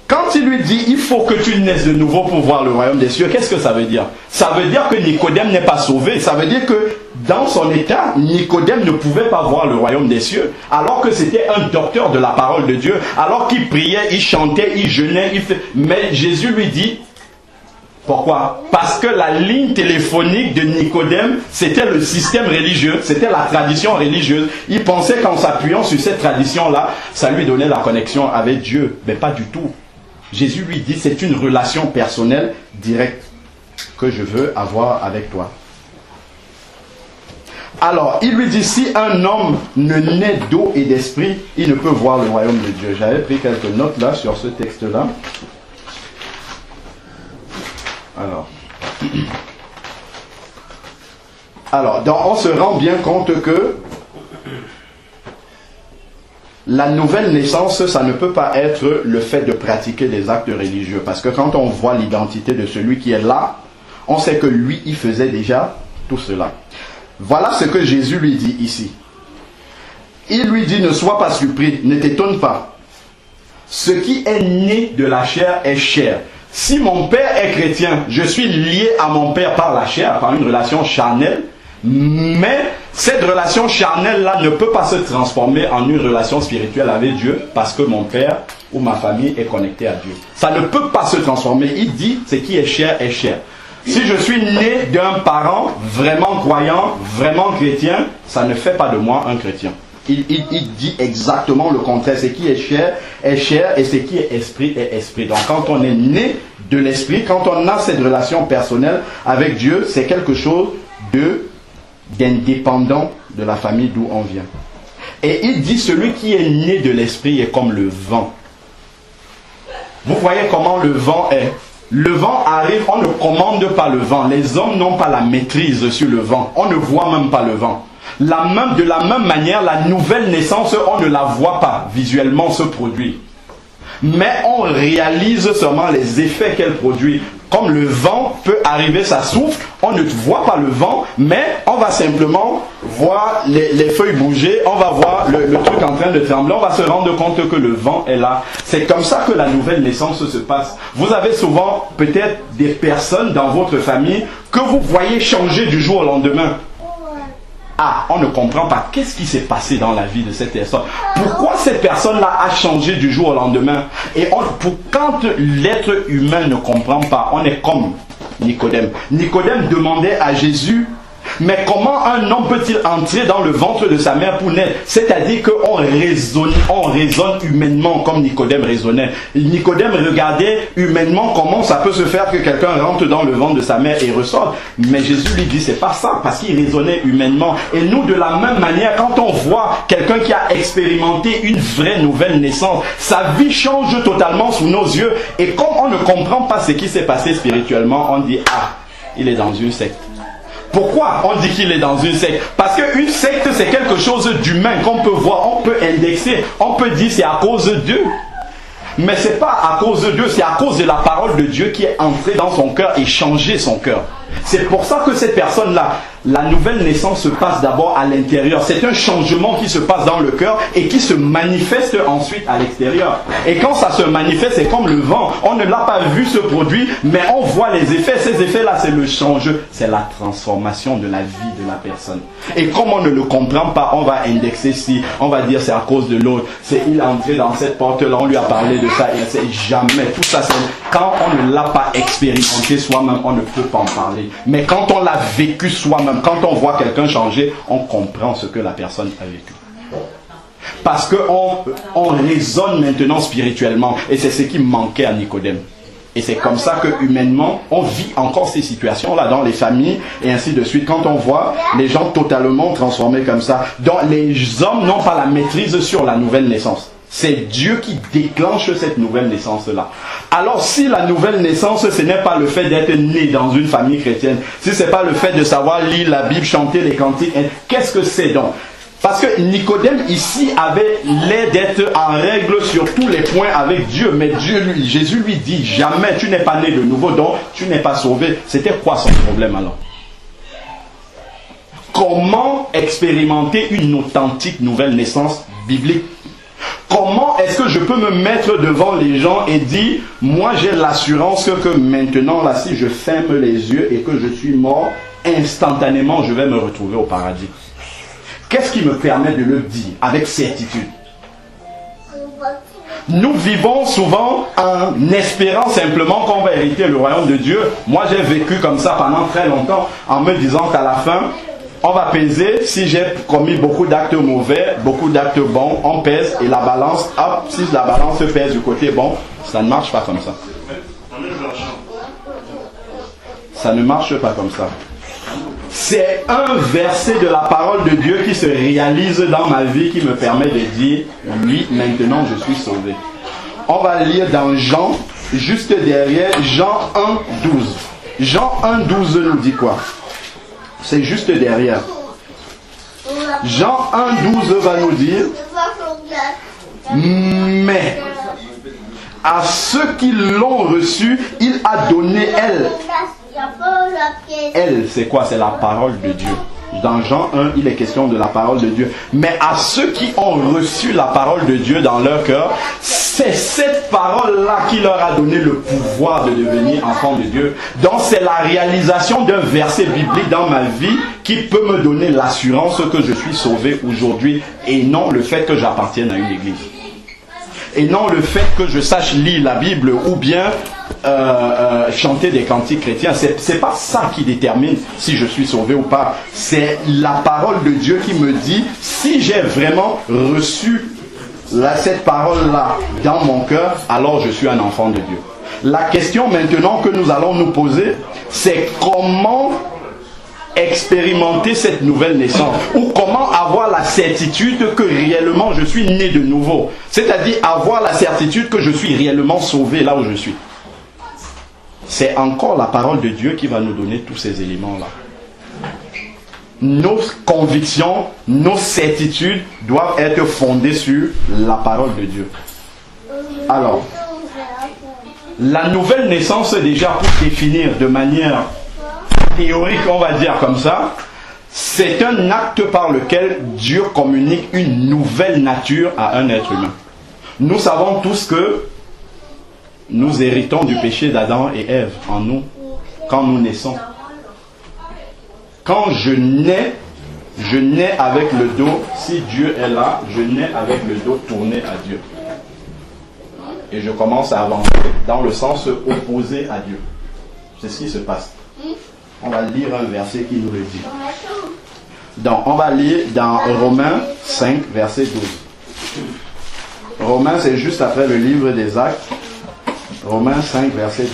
[SPEAKER 1] quand il lui dit, il faut que tu naisses de nouveau pour voir le royaume des cieux, qu'est-ce que ça veut dire? Ça veut dire que Nicodème n'est pas sauvé. Ça veut dire que dans son état, Nicodème ne pouvait pas voir le royaume des cieux. Alors que c'était un docteur de la parole de Dieu. Alors qu'il priait, il chantait, il jeûnait. Mais Jésus lui dit, pourquoi? Parce que la ligne téléphonique de Nicodème, c'était le système religieux, c'était la tradition religieuse. Il pensait qu'en s'appuyant sur cette tradition-là, ça lui donnait la connexion avec Dieu. Mais pas du tout. Jésus lui dit, c'est une relation personnelle directe que je veux avoir avec toi. Alors, il lui dit, si un homme ne naît d'eau et d'esprit, il ne peut voir le royaume de Dieu. J'avais pris quelques notes là sur ce texte-là. Alors, on se rend bien compte que la nouvelle naissance, ça ne peut pas être le fait de pratiquer des actes religieux. Parce que quand on voit l'identité de celui qui est là, on sait que lui, il faisait déjà tout cela. Voilà ce que Jésus lui dit ici. Il lui dit, ne sois pas surpris, ne t'étonne pas. Ce qui est né de la chair est chair. Si mon père est chrétien, je suis lié à mon père par la chair, par une relation charnelle, mais cette relation charnelle-là ne peut pas se transformer en une relation spirituelle avec Dieu parce que mon père ou ma famille est connecté à Dieu. Ça ne peut pas se transformer. Il dit, ce qui est chair est chair. Si je suis né d'un parent vraiment croyant, vraiment chrétien, ça ne fait pas de moi un chrétien. Il dit exactement le contraire. Ce qui est chair, et ce qui est esprit est esprit. Donc quand on est né de l'esprit, quand on a cette relation personnelle avec Dieu, c'est quelque chose d'indépendant de la famille d'où on vient. Et il dit, celui qui est né de l'esprit est comme le vent. Vous voyez comment le vent est. Le vent arrive, on ne commande pas le vent. Les hommes n'ont pas la maîtrise sur le vent. On ne voit même pas le vent. De la même manière, la nouvelle naissance, on ne la voit pas visuellement se produire. Mais on réalise seulement les effets qu'elle produit. Comme le vent peut arriver, ça souffle, on ne voit pas le vent, mais on va simplement voir les feuilles bouger, on va voir le truc en train de trembler, on va se rendre compte que le vent est là. C'est comme ça que la nouvelle naissance se passe. Vous avez souvent peut-être des personnes dans votre famille que vous voyez changer du jour au lendemain. Ah, on ne comprend pas. Qu'est-ce qui s'est passé dans la vie de cette personne? Pourquoi cette personne-là a changé du jour au lendemain? Et quand l'être humain ne comprend pas, on est comme Nicodème. Nicodème demandait à Jésus, mais comment un homme peut-il entrer dans le ventre de sa mère pour naître? C'est-à-dire qu'on raisonne humainement comme Nicodème raisonnait. Nicodème regardait humainement comment ça peut se faire que quelqu'un rentre dans le ventre de sa mère et ressorte. Mais Jésus lui dit, c'est pas ça, parce qu'il raisonnait humainement. Et nous, de la même manière, quand on voit quelqu'un qui a expérimenté une vraie nouvelle naissance, sa vie change totalement sous nos yeux. Et comme on ne comprend pas ce qui s'est passé spirituellement, on dit, ah, il est dans une secte. Pourquoi on dit qu'il est dans une secte? Parce qu'une secte, c'est quelque chose d'humain qu'on peut voir, on peut indexer, on peut dire c'est à cause d'eux. Mais ce n'est pas à cause d'eux, c'est à cause de la parole de Dieu qui est entrée dans son cœur et changé son cœur. C'est pour ça que cette personne-là, la nouvelle naissance se passe d'abord à l'intérieur. C'est un changement qui se passe dans le cœur et qui se manifeste ensuite à l'extérieur. Et quand ça se manifeste, c'est comme le vent. On ne l'a pas vu se produire, mais on voit les effets. Ces effets-là, c'est le changement, c'est la transformation de la vie de la personne. Et comme on ne le comprend pas, on va indexer si, on va dire c'est à cause de l'autre. C'est il est entré dans cette porte-là, on lui a parlé de ça, et c'est jamais. Tout ça, c'est quand on ne l'a pas expérimenté soi-même, on ne peut pas en parler. Mais quand on l'a vécu soi-même, quand on voit quelqu'un changer, on comprend ce que la personne a vécu. Parce qu'on raisonne maintenant spirituellement. Et c'est ce qui manquait à Nicodème. Et c'est comme ça que humainement, on vit encore ces situations-là dans les familles et ainsi de suite. Quand on voit les gens totalement transformés comme ça, donc les hommes n'ont pas la maîtrise sur la nouvelle naissance. C'est Dieu qui déclenche cette nouvelle naissance-là. Alors si la nouvelle naissance, ce n'est pas le fait d'être né dans une famille chrétienne, si ce n'est pas le fait de savoir lire la Bible, chanter les cantiques, qu'est-ce que c'est donc? Parce que Nicodème ici avait l'air d'être en règle sur tous les points avec Dieu. Mais Jésus lui dit, jamais tu n'es pas né de nouveau, donc tu n'es pas sauvé. C'était quoi son problème alors? Comment expérimenter une authentique nouvelle naissance biblique? Comment est-ce que je peux me mettre devant les gens et dire, moi j'ai l'assurance que maintenant, là, si je ferme les yeux et que je suis mort, instantanément je vais me retrouver au paradis? Qu'est-ce qui me permet de le dire avec certitude? Nous vivons souvent en espérant simplement qu'on va hériter le royaume de Dieu. Moi j'ai vécu comme ça pendant très longtemps en me disant qu'à la fin, on va peser, si j'ai commis beaucoup d'actes mauvais, beaucoup d'actes bons, on pèse et la balance, hop, si la balance pèse du côté bon, ça ne marche pas comme ça. Ça ne marche pas comme ça. c'est un verset de la parole de Dieu qui se réalise dans ma vie, qui me permet de dire, oui, maintenant je suis sauvé. On va lire dans Jean, juste derrière, Jean 1, 12. Jean 1, 12 nous dit quoi? C'est juste derrière. Jean 1, 12 va nous dire, mais à ceux qui l'ont reçu, il a donné elle. Elle, c'est quoi? C'est la parole de Dieu. Dans Jean 1, il est question de la parole de Dieu. Mais à ceux qui ont reçu la parole de Dieu dans leur cœur, c'est cette parole-là qui leur a donné le pouvoir de devenir enfants de Dieu. Donc c'est la réalisation d'un verset biblique dans ma vie qui peut me donner l'assurance que je suis sauvé aujourd'hui et non le fait que j'appartienne à une église. Et non le fait que je sache lire la Bible ou bien chanter des cantiques chrétiens. C'est pas ça qui détermine si je suis sauvé ou pas. C'est la parole de Dieu qui me dit si j'ai vraiment reçu cette parole-là dans mon cœur, alors je suis un enfant de Dieu. La question maintenant que nous allons nous poser, c'est comment expérimenter cette nouvelle naissance ou comment avoir la certitude que réellement je suis né de nouveau, c'est-à-dire avoir la certitude que je suis réellement sauvé là où je suis. C'est encore la parole de Dieu qui va nous donner tous ces éléments-là. Nos convictions, nos certitudes doivent être fondées sur la parole de Dieu. Alors, la nouvelle naissance, déjà pour définir de manière théorique, on va dire comme ça, c'est un acte par lequel Dieu communique une nouvelle nature à un être humain. Nous savons tous que nous héritons du péché d'Adam et Ève en nous quand nous naissons. Quand je nais avec le dos, si Dieu est là, je nais avec le dos tourné à Dieu. Et je commence à avancer dans le sens opposé à Dieu. C'est ce qui se passe. On va lire un verset qui nous le dit. Donc, on va lire dans Romains 5, verset 12. Romains, c'est juste après le livre des Actes. Romains 5, verset 12.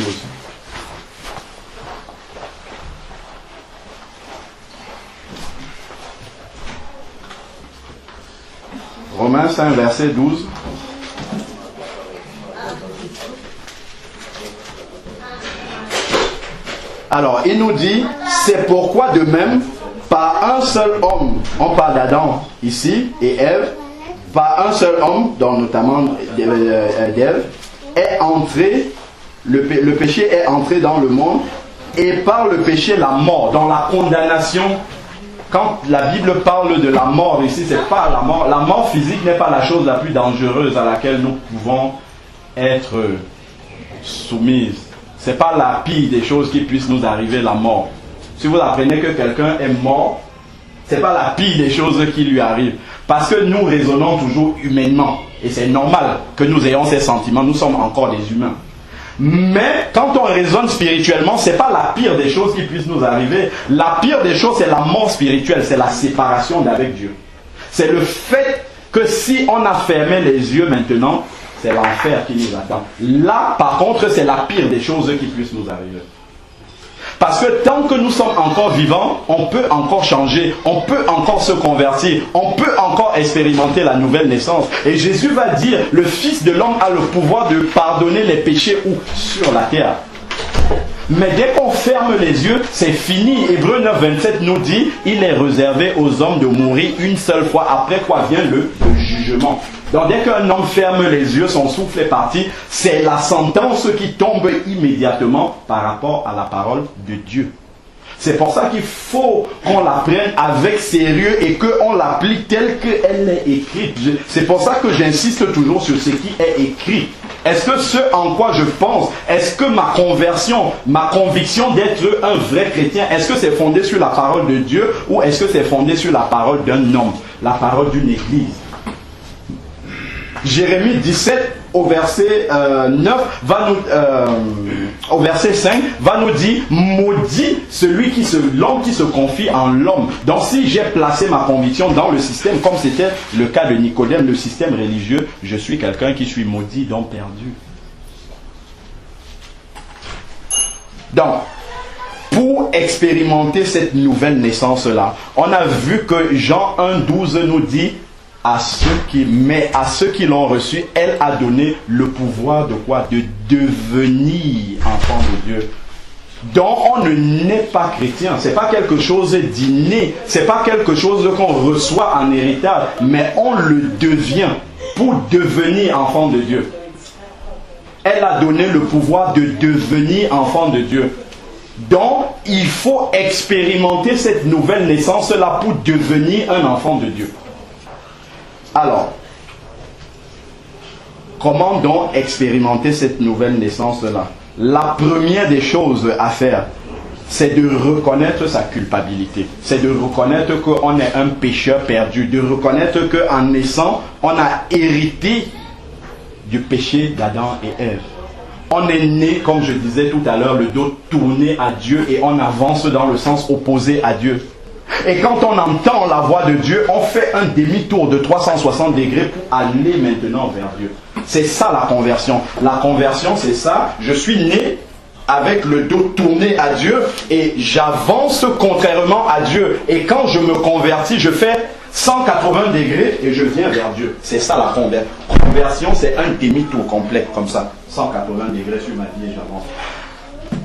[SPEAKER 1] Romains 5, verset 12. Alors, il nous dit, c'est pourquoi de même, par un seul homme, on parle d'Adam ici et Ève, par un seul homme, dont notamment d'Ève, est entré, le péché est entré dans le monde, et par le péché, la mort, dans la condamnation. Quand la Bible parle de la mort ici, c'est pas la mort. La mort physique n'est pas la chose la plus dangereuse à laquelle nous pouvons être soumises. C'est pas la pire des choses qui puisse nous arriver, la mort. Si vous apprenez que quelqu'un est mort, c'est pas la pire des choses qui lui arrivent. Parce que nous raisonnons toujours humainement. Et c'est normal que nous ayons ces sentiments. Nous sommes encore des humains. Mais quand on raisonne spirituellement, c'est pas la pire des choses qui puissent nous arriver. La pire des choses, c'est la mort spirituelle. C'est la séparation d'avec Dieu. C'est le fait que si on a fermé les yeux maintenant, c'est l'enfer qui nous attend. Là, par contre, c'est la pire des choses qui puissent nous arriver. Parce que tant que nous sommes encore vivants, on peut encore changer, on peut encore se convertir, on peut encore expérimenter la nouvelle naissance. Et Jésus va dire, le Fils de l'homme a le pouvoir de pardonner les péchés où? Sur la terre. Mais dès qu'on ferme les yeux, c'est fini. Hébreux 9, 27 nous dit, il est réservé aux hommes de mourir une seule fois, après quoi vient le jugement. Donc dès qu'un homme ferme les yeux, son souffle est parti, c'est la sentence qui tombe immédiatement par rapport à la parole de Dieu. C'est pour ça qu'il faut qu'on la prenne avec sérieux et qu'on l'applique telle qu'elle est écrite. C'est pour ça que j'insiste toujours sur ce qui est écrit. Est-ce que ce en quoi je pense, est-ce que ma conversion, ma conviction d'être un vrai chrétien, est-ce que c'est fondé sur la parole de Dieu ou est-ce que c'est fondé sur la parole d'un homme, la parole d'une église? Jérémie 17 au verset 9 va nous, au verset 5 va nous dire maudit l'homme qui se confie en l'homme. Donc si j'ai placé ma conviction dans le système comme c'était le cas de Nicodème, le système religieux, je suis quelqu'un qui suis maudit, donc perdu. Donc pour expérimenter cette nouvelle naissance-là. On a vu que Jean 1,12 nous dit à ceux qui l'ont reçu, elle a donné le pouvoir de quoi? De devenir enfant de Dieu. Donc on ne naît pas chrétien, c'est pas quelque chose d'inné, c'est pas quelque chose qu'on reçoit en héritage, mais on le devient pour devenir enfant de Dieu. Elle a donné le pouvoir de devenir enfant de Dieu. Donc il faut expérimenter cette nouvelle naissance-là pour devenir un enfant de Dieu. Alors, comment donc expérimenter cette nouvelle naissance-là? La première des choses à faire, c'est de reconnaître sa culpabilité. C'est de reconnaître qu'on est un pécheur perdu. De reconnaître qu'en naissant, on a hérité du péché d'Adam et Ève. On est né, comme je disais tout à l'heure, le dos tourné à Dieu et on avance dans le sens opposé à Dieu. Et quand on entend la voix de Dieu, on fait un demi-tour de 360 degrés pour aller maintenant vers Dieu. C'est ça la conversion. La conversion, c'est ça. Je suis né avec le dos tourné à Dieu et j'avance contrairement à Dieu. Et quand je me convertis, je fais 180 degrés et je viens vers Dieu. C'est ça la conversion. Conversion, c'est un demi-tour complet comme ça. 180 degrés sur ma vie et j'avance.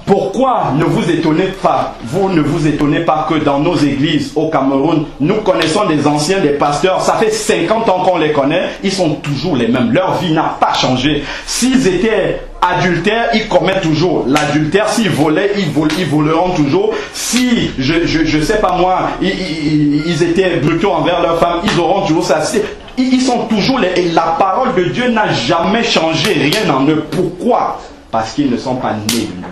[SPEAKER 1] Pourquoi ne vous étonnez pas, vous ne vous étonnez pas que dans nos églises au Cameroun, nous connaissons des anciens, des pasteurs, ça fait 50 ans qu'on les connaît, ils sont toujours les mêmes, leur vie n'a pas changé. S'ils étaient adultères, ils commettent toujours l'adultère, s'ils volaient, ils voleront toujours. Si, je sais pas moi, ils étaient brutaux envers leurs femmes, ils auront toujours ça. Ils sont toujours les... Et la parole de Dieu n'a jamais changé, rien en eux. Pourquoi? Parce qu'ils ne sont pas nés de nouveau.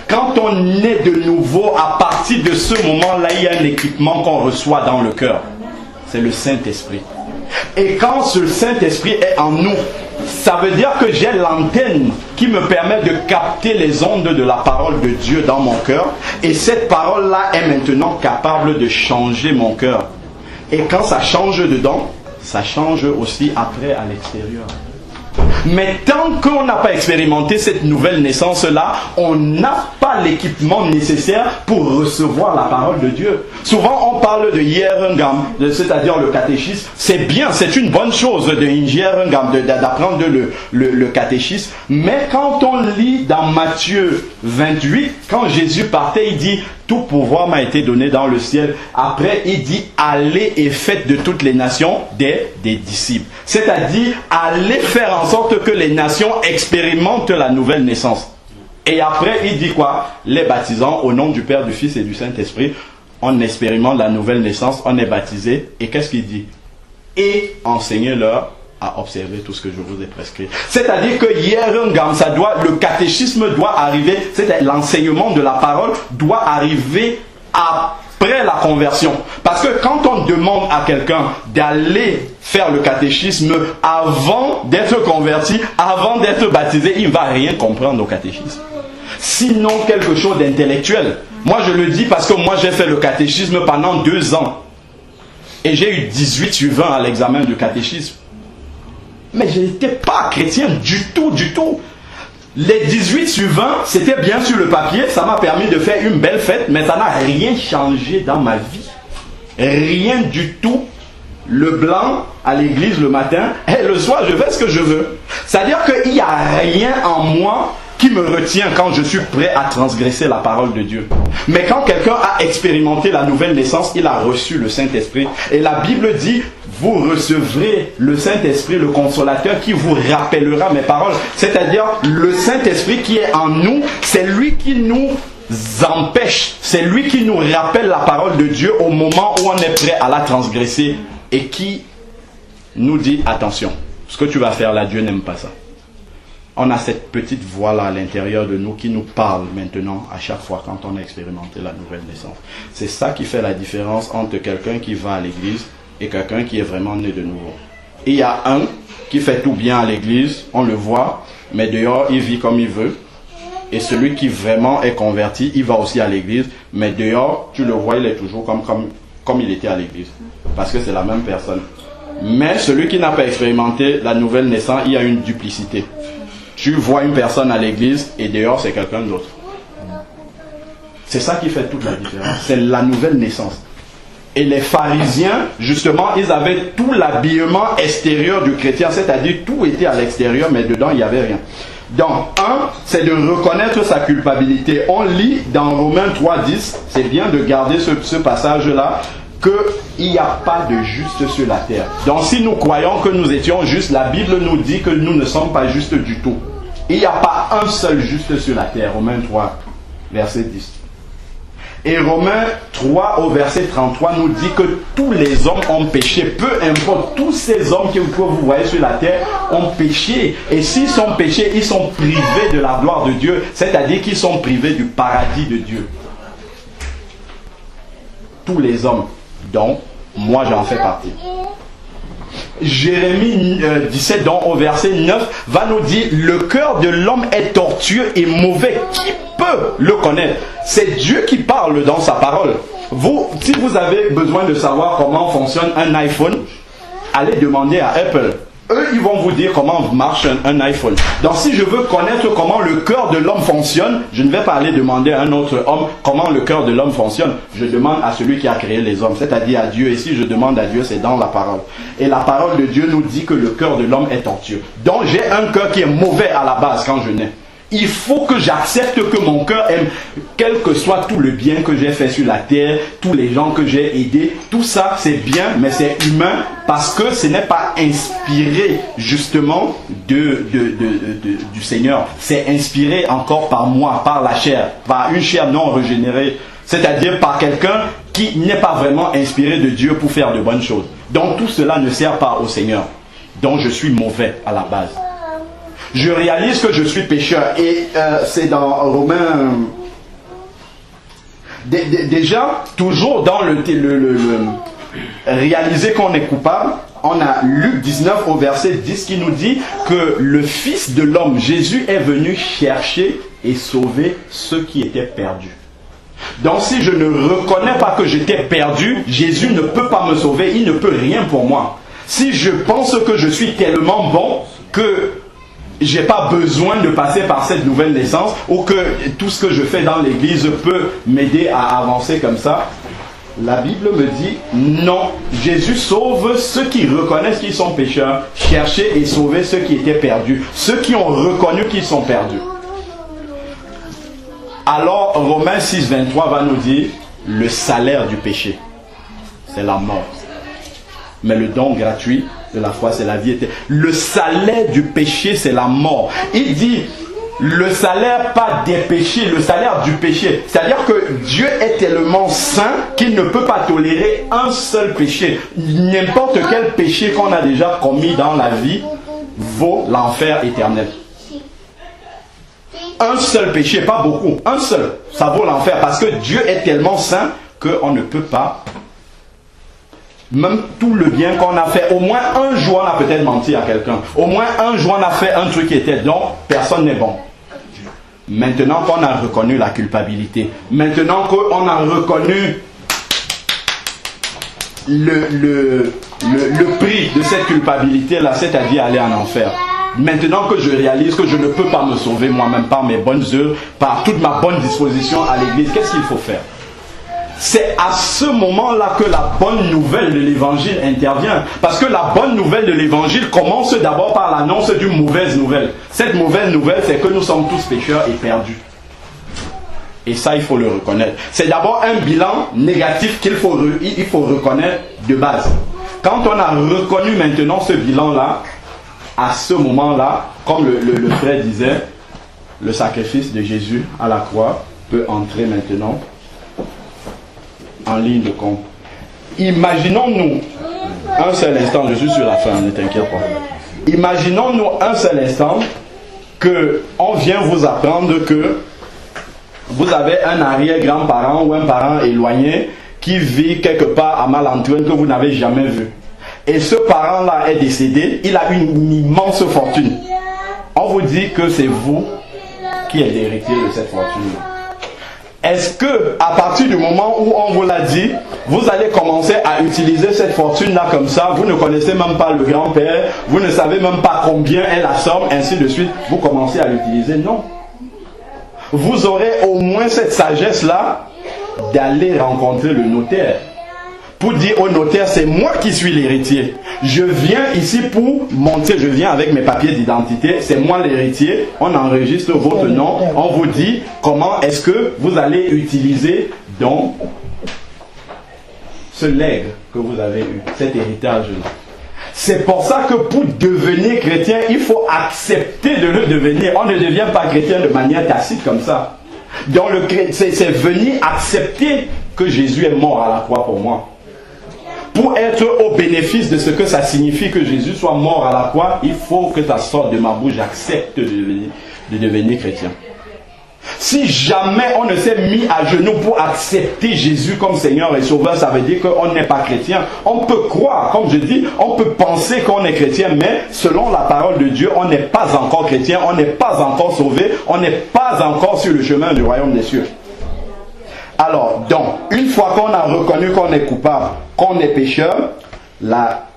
[SPEAKER 1] Quand on est de nouveau, à partir de ce moment-là, il y a un équipement qu'on reçoit dans le cœur. C'est le Saint-Esprit. Et quand ce Saint-Esprit est en nous, ça veut dire que j'ai l'antenne qui me permet de capter les ondes de la parole de Dieu dans mon cœur. Et cette parole-là est maintenant capable de changer mon cœur. Et quand ça change dedans, ça change aussi après à l'extérieur. Mais tant qu'on n'a pas expérimenté cette nouvelle naissance-là, on n'a pas l'équipement nécessaire pour recevoir la parole de Dieu. Souvent, on parle de Hierengam, c'est-à-dire le catéchisme. C'est bien, c'est une bonne chose de Hierengam, d'apprendre le catéchisme. Mais quand on lit dans Matthieu 28, quand Jésus partait, il dit « Tout pouvoir m'a été donné dans le ciel ». Après, il dit « Allez et faites de toutes les nations des disciples ». C'est-à-dire, allez faire en sorte que les nations expérimentent la nouvelle naissance. Et après, il dit quoi? Les baptisants au nom du Père, du Fils et du Saint-Esprit, on expérimente la nouvelle naissance, on est baptisé. Et qu'est-ce qu'il dit? Et enseignez-leur à observer tout ce que je vous ai prescrit. C'est-à-dire que le catéchisme doit arriver, l'enseignement de la parole doit arriver après la conversion. Parce que quand on demande à quelqu'un d'aller faire le catéchisme avant d'être converti, avant d'être baptisé, il ne va rien comprendre au catéchisme. Sinon quelque chose d'intellectuel. Moi je le dis parce que moi j'ai fait le catéchisme pendant 2 ans. Et j'ai eu 18 sur 20 à l'examen du catéchisme. Mais je n'étais pas chrétien du tout, du tout. Les 18 sur 20, c'était bien sur le papier, ça m'a permis de faire une belle fête, mais ça n'a rien changé dans ma vie. Rien du tout. Le blanc à l'église le matin, et le soir je fais ce que je veux. C'est-à-dire qu'il n'y a rien en moi qui me retient quand je suis prêt à transgresser la parole de Dieu. Mais quand quelqu'un a expérimenté la nouvelle naissance, il a reçu le Saint-Esprit. Et la Bible dit, vous recevrez le Saint-Esprit, le consolateur, qui vous rappellera mes paroles. C'est-à-dire, le Saint-Esprit qui est en nous, c'est lui qui nous empêche, c'est lui qui nous rappelle la parole de Dieu au moment où on est prêt à la transgresser et qui nous dit, attention, ce que tu vas faire là, Dieu n'aime pas ça. On a cette petite voix-là à l'intérieur de nous qui nous parle maintenant à chaque fois quand on a expérimenté la nouvelle naissance. C'est ça qui fait la différence entre quelqu'un qui va à l'église et quelqu'un qui est vraiment né de nouveau. Et il y a un qui fait tout bien à l'église, on le voit, mais dehors il vit comme il veut. Et celui qui vraiment est converti, il va aussi à l'église, mais dehors, tu le vois, il est toujours comme il était à l'église. Parce que c'est la même personne. Mais celui qui n'a pas expérimenté la nouvelle naissance, il y a une duplicité. Tu vois une personne à l'église et dehors c'est quelqu'un d'autre. C'est ça qui fait toute la différence. C'est la nouvelle naissance. Et les pharisiens, justement, ils avaient tout l'habillement extérieur du chrétien, c'est-à-dire tout était à l'extérieur, mais dedans, il n'y avait rien. Donc, c'est de reconnaître sa culpabilité. On lit dans Romains 3,10, c'est bien de garder ce passage-là, qu'il n'y a pas de juste sur la terre. Donc, si nous croyons que nous étions justes, la Bible nous dit que nous ne sommes pas justes du tout. Il n'y a pas un seul juste sur la terre. Romains 3, verset 10. Et Romains 3 au verset 33 nous dit que tous les hommes ont péché. Peu importe, tous ces hommes que vous voyez sur la terre ont péché. Et s'ils sont péchés, ils sont privés de la gloire de Dieu. C'est-à-dire qu'ils sont privés du paradis de Dieu. Tous les hommes, dont moi j'en fais partie. Jérémie 17, donc au verset 9, va nous dire: le cœur de l'homme est tortueux et mauvais. Qui peut le connaître? C'est Dieu qui parle dans sa parole. Vous, si vous avez besoin de savoir comment fonctionne un iPhone, allez demander à Apple. Eux, ils vont vous dire comment marche un iPhone. Donc, si je veux connaître comment le cœur de l'homme fonctionne, je ne vais pas aller demander à un autre homme comment le cœur de l'homme fonctionne. Je demande à celui qui a créé les hommes, c'est-à-dire à Dieu. Et si je demande à Dieu, c'est dans la parole. Et la parole de Dieu nous dit que le cœur de l'homme est tortueux. Donc, j'ai un cœur qui est mauvais à la base quand je nais. Il faut que j'accepte que mon cœur aime, quel que soit tout le bien que j'ai fait sur la terre, tous les gens que j'ai aidés, tout ça c'est bien, mais c'est humain parce que ce n'est pas inspiré justement du Seigneur. C'est inspiré encore par moi, par la chair, par une chair non régénérée, c'est-à-dire par quelqu'un qui n'est pas vraiment inspiré de Dieu pour faire de bonnes choses. Donc tout cela ne sert pas au Seigneur. Donc je suis mauvais à la base. Je réalise que je suis pécheur. Et c'est dans Romains... Déjà, toujours dans le réaliser qu'on est coupable, on a Luc 19 au verset 10 qui nous dit que le Fils de l'homme, Jésus, est venu chercher et sauver ceux qui étaient perdus. Donc si je ne reconnais pas que j'étais perdu, Jésus ne peut pas me sauver, il ne peut rien pour moi. Si je pense que je suis tellement bon que j'ai pas besoin de passer par cette nouvelle naissance, ou que tout ce que je fais dans l'église peut m'aider à avancer comme ça, la Bible me dit non. Jésus sauve ceux qui reconnaissent qu'ils sont pécheurs, chercher et sauver ceux qui étaient perdus, ceux qui ont reconnu qu'ils sont perdus. Alors Romains 6, 23 va nous dire: le salaire du péché, c'est la mort, mais le don gratuit de la foi, c'est la vie éternelle. Le salaire du péché, c'est la mort. Il dit le salaire, pas des péchés, le salaire du péché. C'est-à-dire que Dieu est tellement saint qu'il ne peut pas tolérer un seul péché. N'importe quel péché qu'on a déjà commis dans la vie vaut l'enfer éternel. Un seul péché, pas beaucoup, un seul, ça vaut l'enfer, parce que Dieu est tellement saint qu'on ne peut pas. Même tout le bien qu'on a fait, au moins un jour on a peut-être menti à quelqu'un. Au moins un jour on a fait un truc qui était donc personne n'est bon. Maintenant qu'on a reconnu la culpabilité, maintenant qu'on a reconnu le prix de cette culpabilité-là, c'est-à-dire aller en enfer. Maintenant que je réalise que je ne peux pas me sauver moi-même par mes bonnes œuvres, par toute ma bonne disposition à l'église, qu'est-ce qu'il faut faire? C'est à ce moment-là que la bonne nouvelle de l'évangile intervient. Parce que la bonne nouvelle de l'évangile commence d'abord par l'annonce d'une mauvaise nouvelle. Cette mauvaise nouvelle, c'est que nous sommes tous pécheurs et perdus. Et ça, il faut le reconnaître. C'est d'abord un bilan négatif qu'il faut reconnaître de base. Quand on a reconnu maintenant ce bilan-là, à ce moment-là, comme le frère disait, le sacrifice de Jésus à la croix peut entrer maintenant en ligne de compte. Imaginons-nous un seul instant, je suis sur la fin, ne t'inquiète pas. Imaginons-nous un seul instant que on vient vous apprendre que vous avez un arrière-grand-parent ou un parent éloigné qui vit quelque part à Malantoine que vous n'avez jamais vu. Et ce parent-là est décédé, il a une immense fortune. On vous dit que c'est vous qui êtes héritier de cette fortune-là. Est-ce que, à partir du moment où on vous l'a dit, vous allez commencer à utiliser cette fortune-là comme ça, vous ne connaissez même pas le grand-père, vous ne savez même pas combien est la somme, ainsi de suite, vous commencez à l'utiliser? Non. vous aurez au moins cette sagesse-là d'aller rencontrer le notaire. Pour dire au notaire, c'est moi qui suis l'héritier. Je viens ici pour monter, je viens avec mes papiers d'identité, c'est moi l'héritier. On enregistre votre nom, on vous dit comment est-ce que vous allez utiliser donc ce legs que vous avez eu, cet héritage-là. C'est pour ça que pour devenir chrétien, il faut accepter de le devenir. On ne devient pas chrétien de manière tacite comme ça. Donc c'est venir accepter que Jésus est mort à la croix pour moi. Pour être au bénéfice de ce que ça signifie que Jésus soit mort à la croix, il faut que ça sorte de ma bouche, j'accepte de devenir chrétien. Si jamais on ne s'est mis à genoux pour accepter Jésus comme Seigneur et Sauveur, ça veut dire qu'on n'est pas chrétien. On peut croire, comme je dis, on peut penser qu'on est chrétien, mais selon la parole de Dieu, on n'est pas encore chrétien, on n'est pas encore sauvé, on n'est pas encore sur le chemin du royaume des cieux. Alors, donc, une fois qu'on a reconnu qu'on est coupable, qu'on est pécheur, la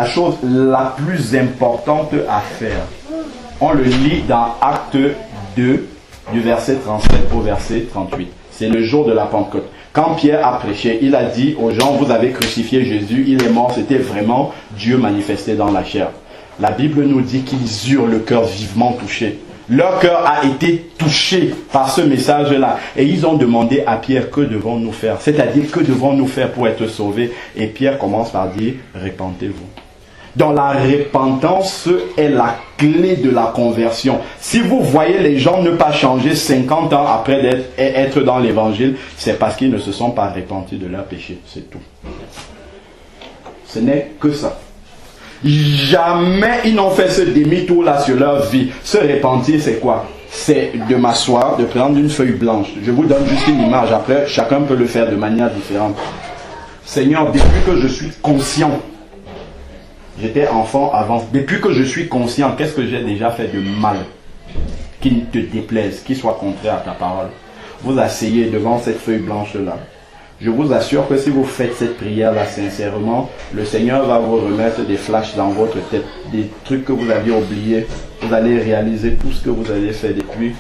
[SPEAKER 1] chose la plus importante à faire, on le lit dans Actes 2, du verset 37 au verset 38. C'est le jour de la Pentecôte. Quand Pierre a prêché, il a dit aux gens, vous avez crucifié Jésus, il est mort, c'était vraiment Dieu manifesté dans la chair. La Bible nous dit qu'ils eurent le cœur vivement touché. Leur cœur a été touché par ce message-là. Et ils ont demandé à Pierre, que devons-nous faire? C'est-à-dire, que devons-nous faire pour être sauvés? Et Pierre commence par dire, répentez-vous. Donc la repentance est la clé de la conversion. Si vous voyez les gens ne pas changer 50 ans après être dans l'évangile, c'est parce qu'ils ne se sont pas repentis de leurs péchés. C'est tout. Ce n'est que ça. Jamais ils n'ont fait ce demi-tour-là sur leur vie. Se repentir, c'est quoi? C'est de m'asseoir, de prendre une feuille blanche. Je vous donne juste une image. Après, chacun peut le faire de manière différente. Seigneur, depuis que je suis conscient, j'étais enfant avant, depuis que je suis conscient, qu'est-ce que j'ai déjà fait de mal qui ne te déplaise, qui soit contraire à ta parole? Vous asseyez devant cette feuille blanche-là. Je vous assure que si vous faites cette prière-là sincèrement, le Seigneur va vous remettre des flashs dans votre tête, des trucs que vous aviez oubliés. Vous allez réaliser tout ce que vous avez fait depuis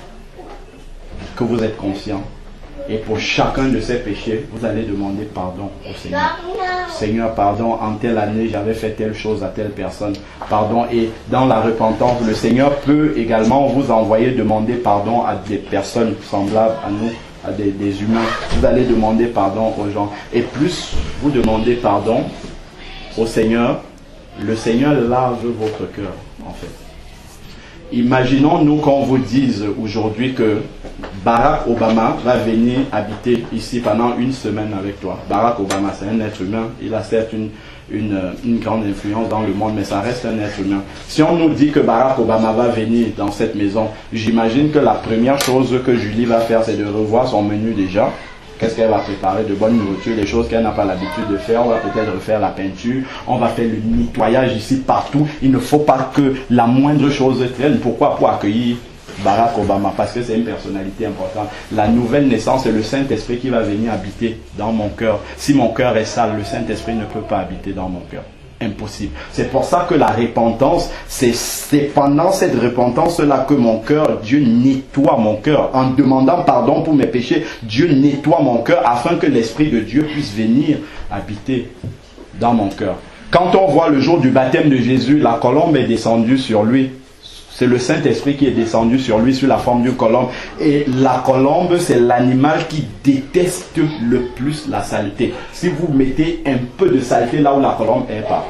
[SPEAKER 1] que vous êtes conscient. Et pour chacun de ces péchés, vous allez demander pardon au Seigneur. Seigneur, pardon, en telle année, j'avais fait telle chose à telle personne. Pardon. Et dans la repentance, le Seigneur peut également vous envoyer demander pardon à des personnes semblables à nous, à des humains. Vous allez demander pardon aux gens. Et plus vous demandez pardon au Seigneur, le Seigneur lave votre cœur, en fait. Imaginons-nous qu'on vous dise aujourd'hui que Barack Obama va venir habiter ici pendant une semaine avec toi. Barack Obama, c'est un être humain. Il a certes une grande influence dans le monde, mais ça reste un être humain. Si on nous dit que Barack Obama va venir dans cette maison, j'imagine que la première chose que Julie va faire, c'est de revoir son menu déjà. Qu'est-ce qu'elle va préparer de bonne nourriture, des choses qu'elle n'a pas l'habitude de faire. On va peut-être refaire la peinture, on va faire le nettoyage ici partout. Il ne faut pas que la moindre chose traîne. Pourquoi? Pour accueillir Barack Obama, parce que c'est une personnalité importante. La nouvelle naissance, c'est le Saint-Esprit qui va venir habiter dans mon cœur. Si mon cœur est sale, le Saint-Esprit ne peut pas habiter dans mon cœur. Impossible. C'est pour ça que la repentance, c'est pendant cette repentance-là que mon cœur, Dieu nettoie mon cœur. En demandant pardon pour mes péchés, Dieu nettoie mon cœur afin que l'Esprit de Dieu puisse venir habiter dans mon cœur. Quand on voit le jour du baptême de Jésus, la colombe est descendue sur lui. C'est le Saint-Esprit qui est descendu sur lui sous la forme d'une colombe. Et la colombe, c'est l'animal qui déteste le plus la saleté. Si vous mettez un peu de saleté là où la colombe est pas.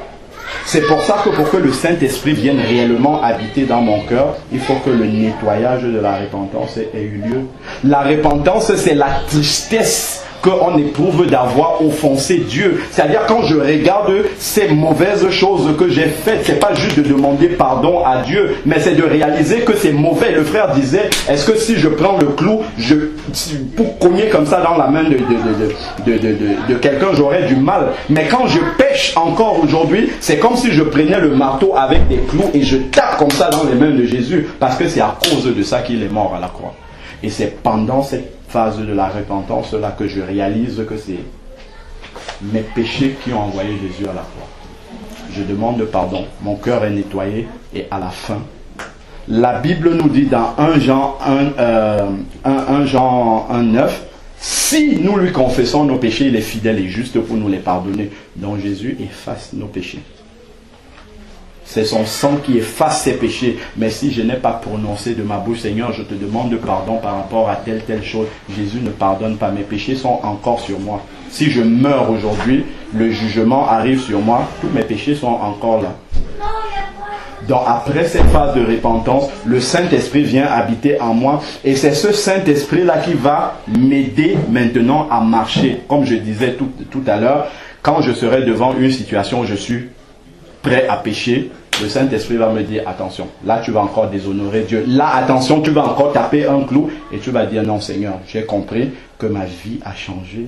[SPEAKER 1] C'est pour ça que pour que le Saint-Esprit vienne réellement habiter dans mon cœur, il faut que le nettoyage de la repentance ait eu lieu. La repentance, c'est la tristesse qu'on éprouve d'avoir offensé Dieu. C'est-à-dire quand je regarde ces mauvaises choses que j'ai faites, c'est pas juste de demander pardon à Dieu, mais c'est de réaliser que c'est mauvais. Le frère disait, est-ce que si je prends le clou, pour cogner comme ça dans la main de quelqu'un, j'aurais du mal. Mais quand je pêche encore aujourd'hui, c'est comme si je prenais le marteau avec des clous et je tape comme ça dans les mains de Jésus, parce que c'est à cause de ça qu'il est mort à la croix. Et c'est pendant cette phase de la repentance là que je réalise que c'est mes péchés qui ont envoyé Jésus à la croix. Je demande pardon, mon cœur est nettoyé et à la fin, La Bible nous dit dans 1 Jean 1:9, si nous lui confessons nos péchés, il est fidèle et juste pour nous les pardonner. Donc Jésus efface nos péchés. C'est son sang qui efface ses péchés. Mais si je n'ai pas prononcé de ma bouche, Seigneur, je te demande pardon par rapport à telle chose, Jésus ne pardonne pas. Mes péchés sont encore sur moi. Si je meurs aujourd'hui, le jugement arrive sur moi. Tous mes péchés sont encore là. Donc après cette phase de repentance, le Saint-Esprit vient habiter en moi. Et c'est ce Saint-Esprit-là qui va m'aider maintenant à marcher. Comme je disais tout à l'heure, quand je serai devant une situation où je suis prêt à pécher, le Saint-Esprit va me dire, attention, là tu vas encore déshonorer Dieu. Là, attention, tu vas encore taper un clou. Et tu vas dire, non Seigneur, j'ai compris que ma vie a changé.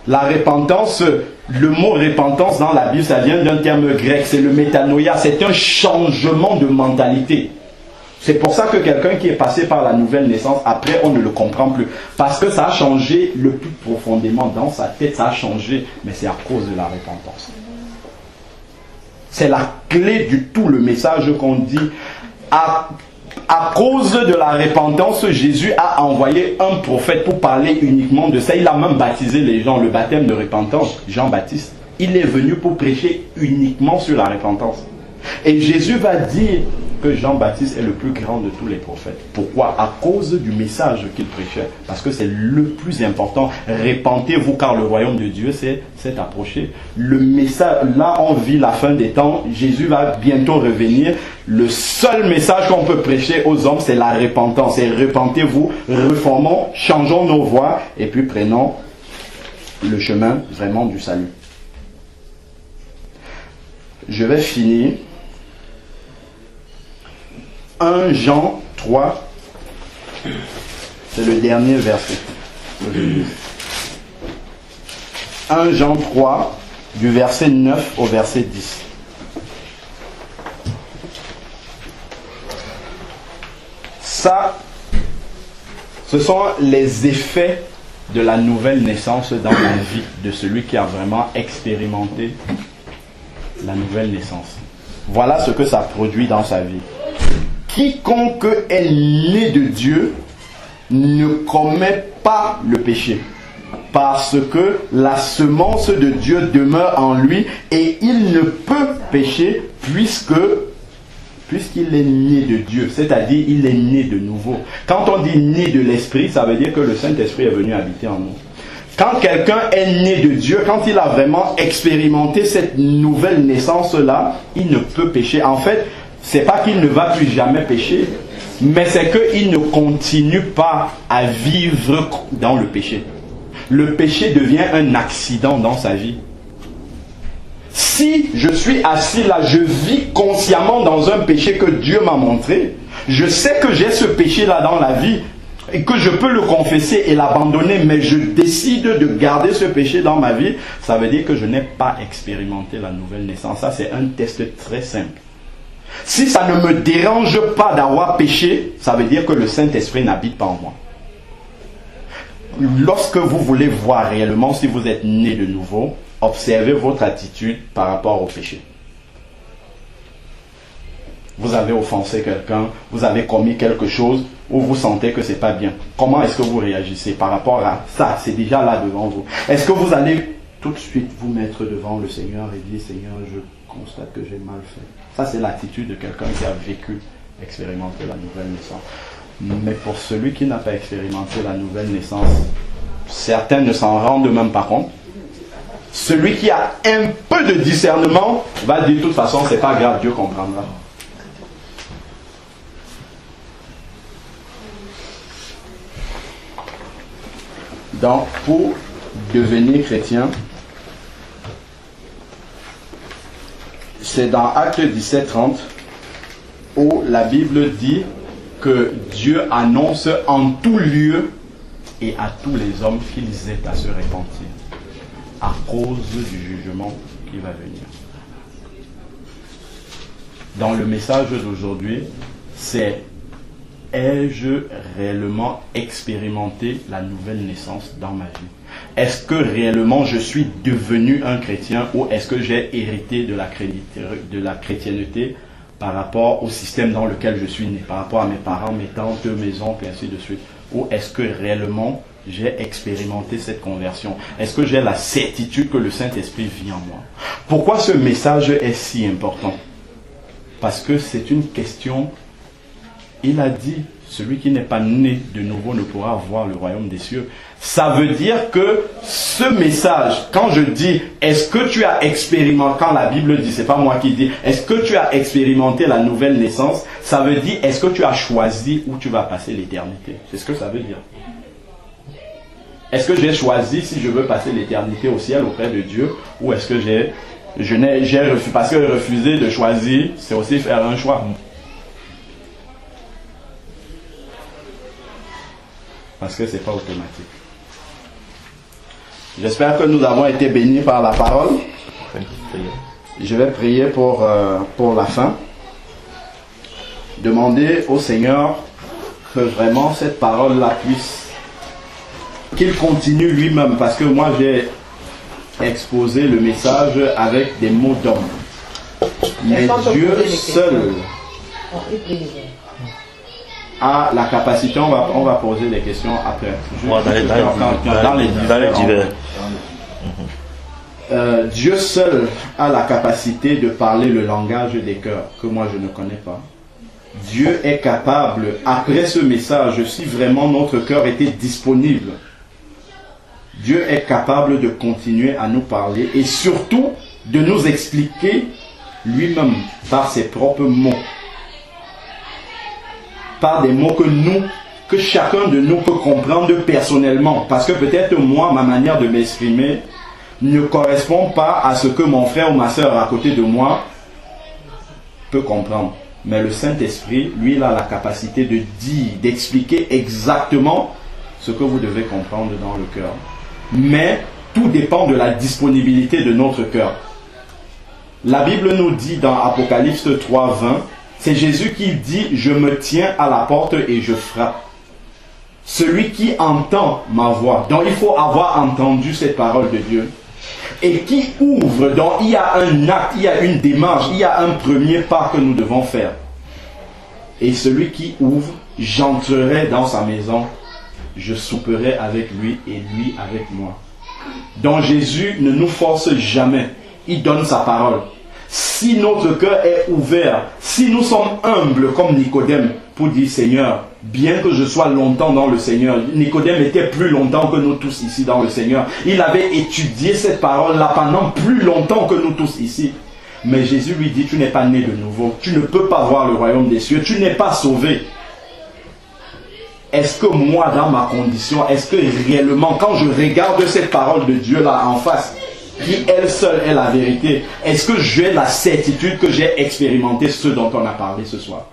[SPEAKER 1] La repentance, le mot repentance dans la Bible, ça vient d'un terme grec, c'est le métanoïa, c'est un changement de mentalité. C'est pour ça que quelqu'un qui est passé par la nouvelle naissance, après on ne le comprend plus. Parce que ça a changé le plus profondément dans sa tête, ça a changé, mais c'est à cause de la repentance. C'est la clé du tout, le message qu'on dit. À cause de la repentance, Jésus a envoyé un prophète pour parler uniquement de ça. Il a même baptisé les gens, le baptême de repentance, Jean-Baptiste. Il est venu pour prêcher uniquement sur la repentance. Et Jésus va dire que Jean-Baptiste est le plus grand de tous les prophètes. Pourquoi? À cause du message qu'il prêchait. Parce que c'est le plus important. Répentez-vous car le royaume de Dieu s'est approché. Le message, là on vit la fin des temps. Jésus va bientôt revenir. Le seul message qu'on peut prêcher aux hommes, c'est la repentance. C'est repentez-vous, reformons, changeons nos voies et puis prenons le chemin vraiment du salut. Je vais finir. 1 Jean 3, c'est le dernier verset. 1 Jean 3, du verset 9 au verset 10. Ça, ce sont les effets de la nouvelle naissance dans la vie de celui qui a vraiment expérimenté la nouvelle naissance. Voilà ce que ça produit dans sa vie. Quiconque est né de Dieu ne commet pas le péché, parce que la semence de Dieu demeure en lui et il ne peut pécher puisqu'il est né de Dieu, c'est-à-dire il est né de nouveau. Quand on dit né de l'Esprit, ça veut dire que le Saint-Esprit est venu habiter en nous. Quand quelqu'un est né de Dieu, quand il a vraiment expérimenté cette nouvelle naissance-là, il ne peut pécher. En fait, c'est pas qu'il ne va plus jamais pécher, mais c'est qu'il ne continue pas à vivre dans le péché. Le péché devient un accident dans sa vie. Si je suis assis là, je vis consciemment dans un péché que Dieu m'a montré, je sais que j'ai ce péché-là dans la vie, et que je peux le confesser et l'abandonner, mais je décide de garder ce péché dans ma vie, ça veut dire que je n'ai pas expérimenté la nouvelle naissance. Ça, c'est un test très simple. Si ça ne me dérange pas d'avoir péché, ça veut dire que le Saint-Esprit n'habite pas en moi. Lorsque vous voulez voir réellement si vous êtes né de nouveau, observez votre attitude par rapport au péché. Vous avez offensé quelqu'un, vous avez commis quelque chose où vous sentez que c'est pas bien. Comment est-ce que vous réagissez par rapport à ça? C'est déjà là devant vous. Est-ce que vous allez tout de suite vous mettre devant le Seigneur et dire, Seigneur, je constate que j'ai mal fait? Ça, c'est l'attitude de quelqu'un qui a vécu, expérimenté la nouvelle naissance. Mais pour celui qui n'a pas expérimenté la nouvelle naissance, certains ne s'en rendent même pas compte. Celui qui a un peu de discernement va dire, de toute façon, c'est pas grave, Dieu comprendra. Donc, pour devenir chrétien, c'est dans Actes 17:30 où la Bible dit que Dieu annonce en tout lieu et à tous les hommes qu'ils aient à se repentir à cause du jugement qui va venir. Dans le message d'aujourd'hui, c'est: ai-je réellement expérimenté la nouvelle naissance dans ma vie? Est-ce que réellement je suis devenu un chrétien ou est-ce que j'ai hérité de la chrétienté par rapport au système dans lequel je suis né, par rapport à mes parents, mes tantes, mes oncles, et ainsi de suite? Ou est-ce que réellement j'ai expérimenté cette conversion? Est-ce que j'ai la certitude que le Saint-Esprit vit en moi? Pourquoi ce message est si important? Parce que c'est une question, il a dit, celui qui n'est pas né de nouveau ne pourra voir le royaume des cieux. Ça veut dire que ce message, quand je dis, est-ce que tu as expérimenté, quand la Bible dit, c'est pas moi qui dis, est-ce que tu as expérimenté la nouvelle naissance, ça veut dire, est-ce que tu as choisi où tu vas passer l'éternité? C'est ce que ça veut dire. Est-ce que j'ai choisi si je veux passer l'éternité au ciel auprès de Dieu, ou est-ce que j'ai refusé? Parce que refuser de choisir, c'est aussi faire un choix. Parce que c'est pas automatique. J'espère que nous avons été bénis par la parole. Je vais prier pour la fin. Demander au Seigneur que vraiment cette parole-là puisse, qu'il continue lui-même, parce que moi j'ai exposé le message avec des mots d'homme. Mais Dieu seul a la capacité, on va poser des questions après. Dieu seul a la capacité de parler le langage des cœurs, que moi je ne connais pas. Dieu est capable, après ce message, si vraiment notre cœur était disponible, Dieu est capable de continuer à nous parler et surtout de nous expliquer lui-même par ses propres mots. Par des mots que chacun de nous peut comprendre personnellement. Parce que peut-être moi, ma manière de m'exprimer ne correspond pas à ce que mon frère ou ma soeur à côté de moi peut comprendre. Mais le Saint-Esprit, lui, il a la capacité de dire, d'expliquer exactement ce que vous devez comprendre dans le cœur. Mais tout dépend de la disponibilité de notre cœur. La Bible nous dit dans Apocalypse 3:20, c'est Jésus qui dit « Je me tiens à la porte et je frappe ». Celui qui entend ma voix. Donc il faut avoir entendu cette parole de Dieu. Et qui ouvre. Donc il y a un acte, il y a une démarche, il y a un premier pas que nous devons faire. Et celui qui ouvre, j'entrerai dans sa maison, je souperai avec lui et lui avec moi. Donc Jésus ne nous force jamais. Il donne sa parole. Si notre cœur est ouvert, si nous sommes humbles comme Nicodème, pour dire Seigneur, bien que je sois longtemps dans le Seigneur, Nicodème était plus longtemps que nous tous ici dans le Seigneur. Il avait étudié cette parole-là pendant plus longtemps que nous tous ici. Mais Jésus lui dit, tu n'es pas né de nouveau, tu ne peux pas voir le royaume des cieux, tu n'es pas sauvé. Est-ce que moi, dans ma condition, est-ce que réellement, quand je regarde cette parole de Dieu là en face, qui elle seule est la vérité, est-ce que j'ai la certitude que j'ai expérimenté ce dont on a parlé ce soir?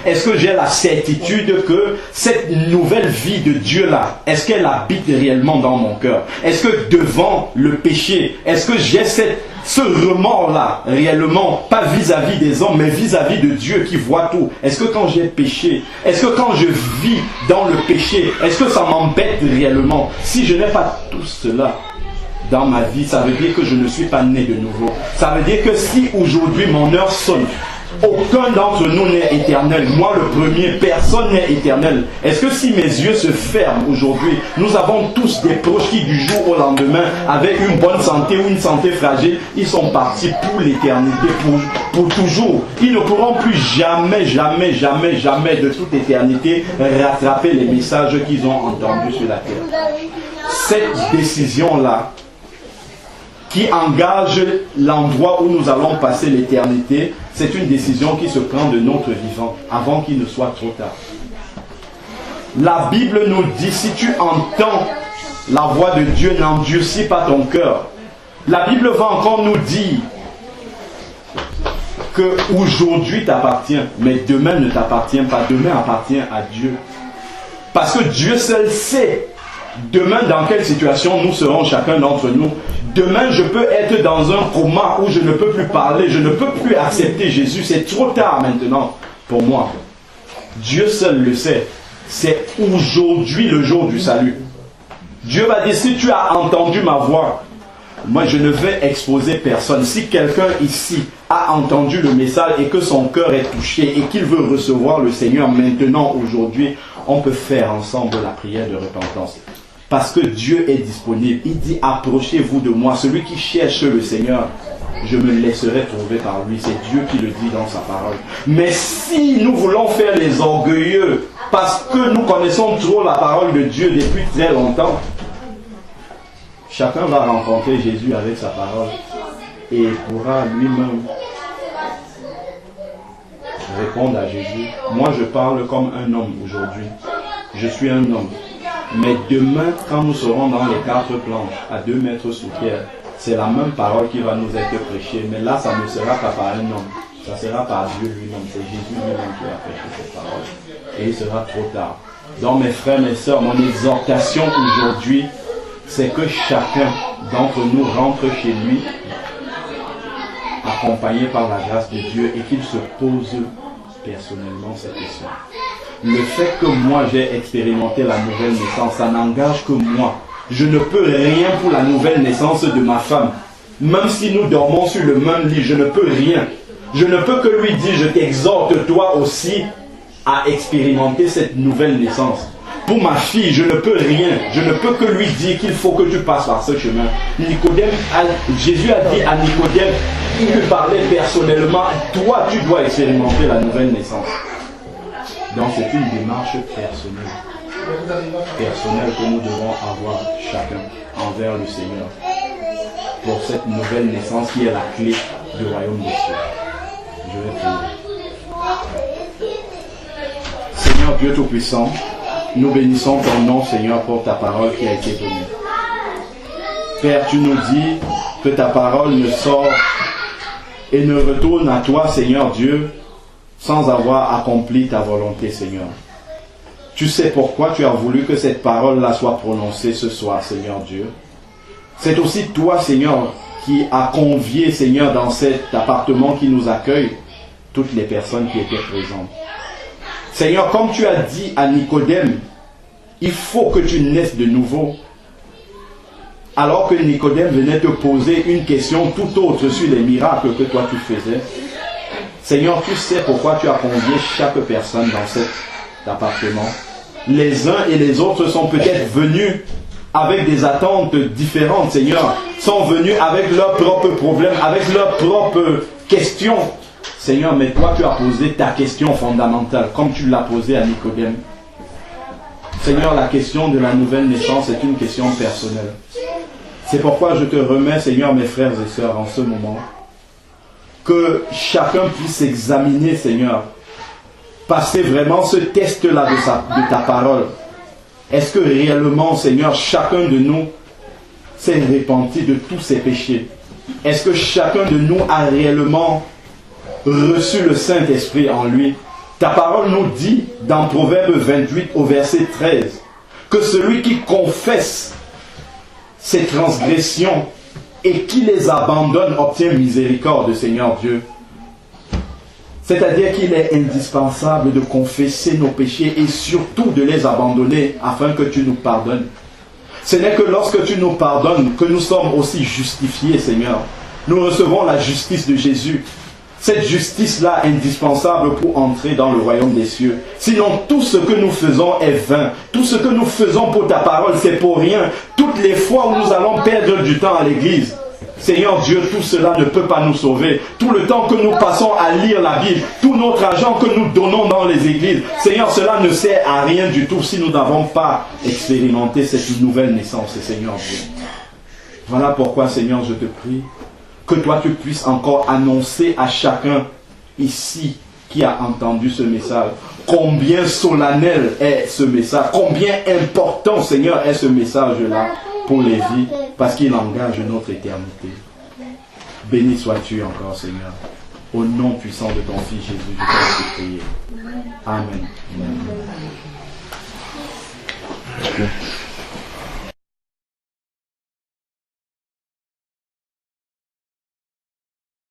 [SPEAKER 1] Est-ce que j'ai la certitude que cette nouvelle vie de Dieu là, est-ce qu'elle habite réellement dans mon cœur? Est-ce que devant le péché, est-ce que j'ai ce remords là réellement, pas vis-à-vis des hommes, mais vis-à-vis de Dieu qui voit tout? Est-ce que quand j'ai péché, est-ce que quand je vis dans le péché, est-ce que ça m'embête réellement? Si je n'ai pas tout cela dans ma vie, ça veut dire que je ne suis pas né de nouveau. Ça veut dire que si aujourd'hui mon heure sonne, aucun d'entre nous n'est éternel. Moi le premier, personne n'est éternel. Est-ce que si mes yeux se ferment aujourd'hui, nous avons tous des proches qui du jour au lendemain, avec une bonne santé ou une santé fragile, ils sont partis pour l'éternité, pour toujours. Ils ne pourront plus jamais de toute éternité rattraper les messages qu'ils ont entendus sur la terre. Cette décision-là, qui engage l'endroit où nous allons passer l'éternité, c'est une décision qui se prend de notre vivant avant qu'il ne soit trop tard. La Bible nous dit, si tu entends la voix de Dieu, n'endurcis pas ton cœur. La Bible va encore nous dire que aujourd'hui t'appartient, mais demain ne t'appartient pas. Demain appartient à Dieu. Parce que Dieu seul sait demain dans quelle situation nous serons chacun d'entre nous. Demain je peux être dans un coma où je ne peux plus parler, je ne peux plus accepter Jésus. C'est trop tard maintenant pour moi. Dieu seul le sait. C'est aujourd'hui le jour du salut. Dieu va dire, si tu as entendu ma voix, moi je ne vais exposer personne. Si quelqu'un ici a entendu le message et que son cœur est touché et qu'il veut recevoir le Seigneur maintenant, aujourd'hui, on peut faire ensemble la prière de repentance. Parce que Dieu est disponible. Il dit, approchez-vous de moi. Celui qui cherche le Seigneur, je me laisserai trouver par lui. C'est Dieu qui le dit dans sa parole. Mais si nous voulons faire les orgueilleux, parce que nous connaissons trop la parole de Dieu depuis très longtemps, chacun va rencontrer Jésus avec sa parole et pourra lui-même répondre à Jésus. Moi, je parle comme un homme aujourd'hui. Je suis un homme. Mais demain, quand nous serons dans les 4 planches, à 2 mètres sous terre, c'est la même parole qui va nous être prêchée. Mais là, ça ne sera pas par un homme. Ça sera par Dieu lui-même. C'est Jésus lui-même qui va prêcher cette parole. Et il sera trop tard. Donc, mes frères, mes sœurs, mon exhortation aujourd'hui, c'est que chacun d'entre nous rentre chez lui, accompagné par la grâce de Dieu, et qu'il se pose personnellement cette question. Le fait que moi j'ai expérimenté la nouvelle naissance, ça n'engage que moi. Je ne peux rien pour la nouvelle naissance de ma femme. Même si nous dormons sur le même lit, je ne peux rien. Je ne peux que lui dire, je t'exhorte toi aussi à expérimenter cette nouvelle naissance. Pour ma fille, je ne peux rien. Je ne peux que lui dire qu'il faut que tu passes par ce chemin. Jésus a dit à Nicodème, il lui parlait personnellement, toi tu dois expérimenter la nouvelle naissance. Donc c'est une démarche personnelle que nous devons avoir chacun envers le Seigneur pour cette nouvelle naissance qui est la clé du royaume des cieux. Je vais prier. Seigneur Dieu Tout-Puissant, nous bénissons ton nom, Seigneur, pour ta parole qui a été donnée. Père, tu nous dis que ta parole ne sort et ne retourne à toi, Seigneur Dieu, sans avoir accompli ta volonté, Seigneur. Tu sais pourquoi tu as voulu que cette parole-là soit prononcée ce soir, Seigneur Dieu. C'est aussi toi, Seigneur, qui as convié, Seigneur, dans cet appartement qui nous accueille, toutes les personnes qui étaient présentes. Seigneur, comme tu as dit à Nicodème, il faut que tu naisses de nouveau. Alors que Nicodème venait te poser une question tout autre sur les miracles que toi tu faisais. Seigneur, tu sais pourquoi tu as convié chaque personne dans cet appartement. Les uns et les autres sont peut-être venus avec des attentes différentes, Seigneur. Sont venus avec leurs propres problèmes, avec leurs propres questions. Seigneur, mais toi tu as posé ta question fondamentale, comme tu l'as posée à Nicodème. Seigneur, la question de la nouvelle naissance est une question personnelle. C'est pourquoi je te remets, Seigneur, mes frères et sœurs, en ce moment, que chacun puisse examiner, Seigneur, passer vraiment ce test-là de ta parole. Est-ce que réellement, Seigneur, chacun de nous s'est repenti de tous ses péchés? Est-ce que chacun de nous a réellement reçu le Saint-Esprit en lui? Ta parole nous dit, dans Proverbe 28 au verset 13, que celui qui confesse ses transgressions et qui les abandonne obtient miséricorde, Seigneur Dieu. C'est-à-dire qu'il est indispensable de confesser nos péchés et surtout de les abandonner afin que tu nous pardonnes. Ce n'est que lorsque tu nous pardonnes que nous sommes aussi justifiés, Seigneur. Nous recevons la justice de Jésus. Cette justice-là indispensable pour entrer dans le royaume des cieux. Sinon, tout ce que nous faisons est vain. Tout ce que nous faisons pour ta parole, c'est pour rien. Toutes les fois où nous allons perdre du temps à l'église, Seigneur Dieu, tout cela ne peut pas nous sauver. Tout le temps que nous passons à lire la Bible, tout notre argent que nous donnons dans les églises, Seigneur, cela ne sert à rien du tout si nous n'avons pas expérimenté cette nouvelle naissance, Seigneur Dieu. Voilà pourquoi, Seigneur, je te prie que toi tu puisses encore annoncer à chacun ici qui a entendu ce message, combien solennel est ce message, combien important, Seigneur, est ce message-là pour les vies, parce qu'il engage notre éternité. Béni sois-tu encore, Seigneur. Au nom puissant de ton Fils Jésus, je t'ai prié. Amen. Amen.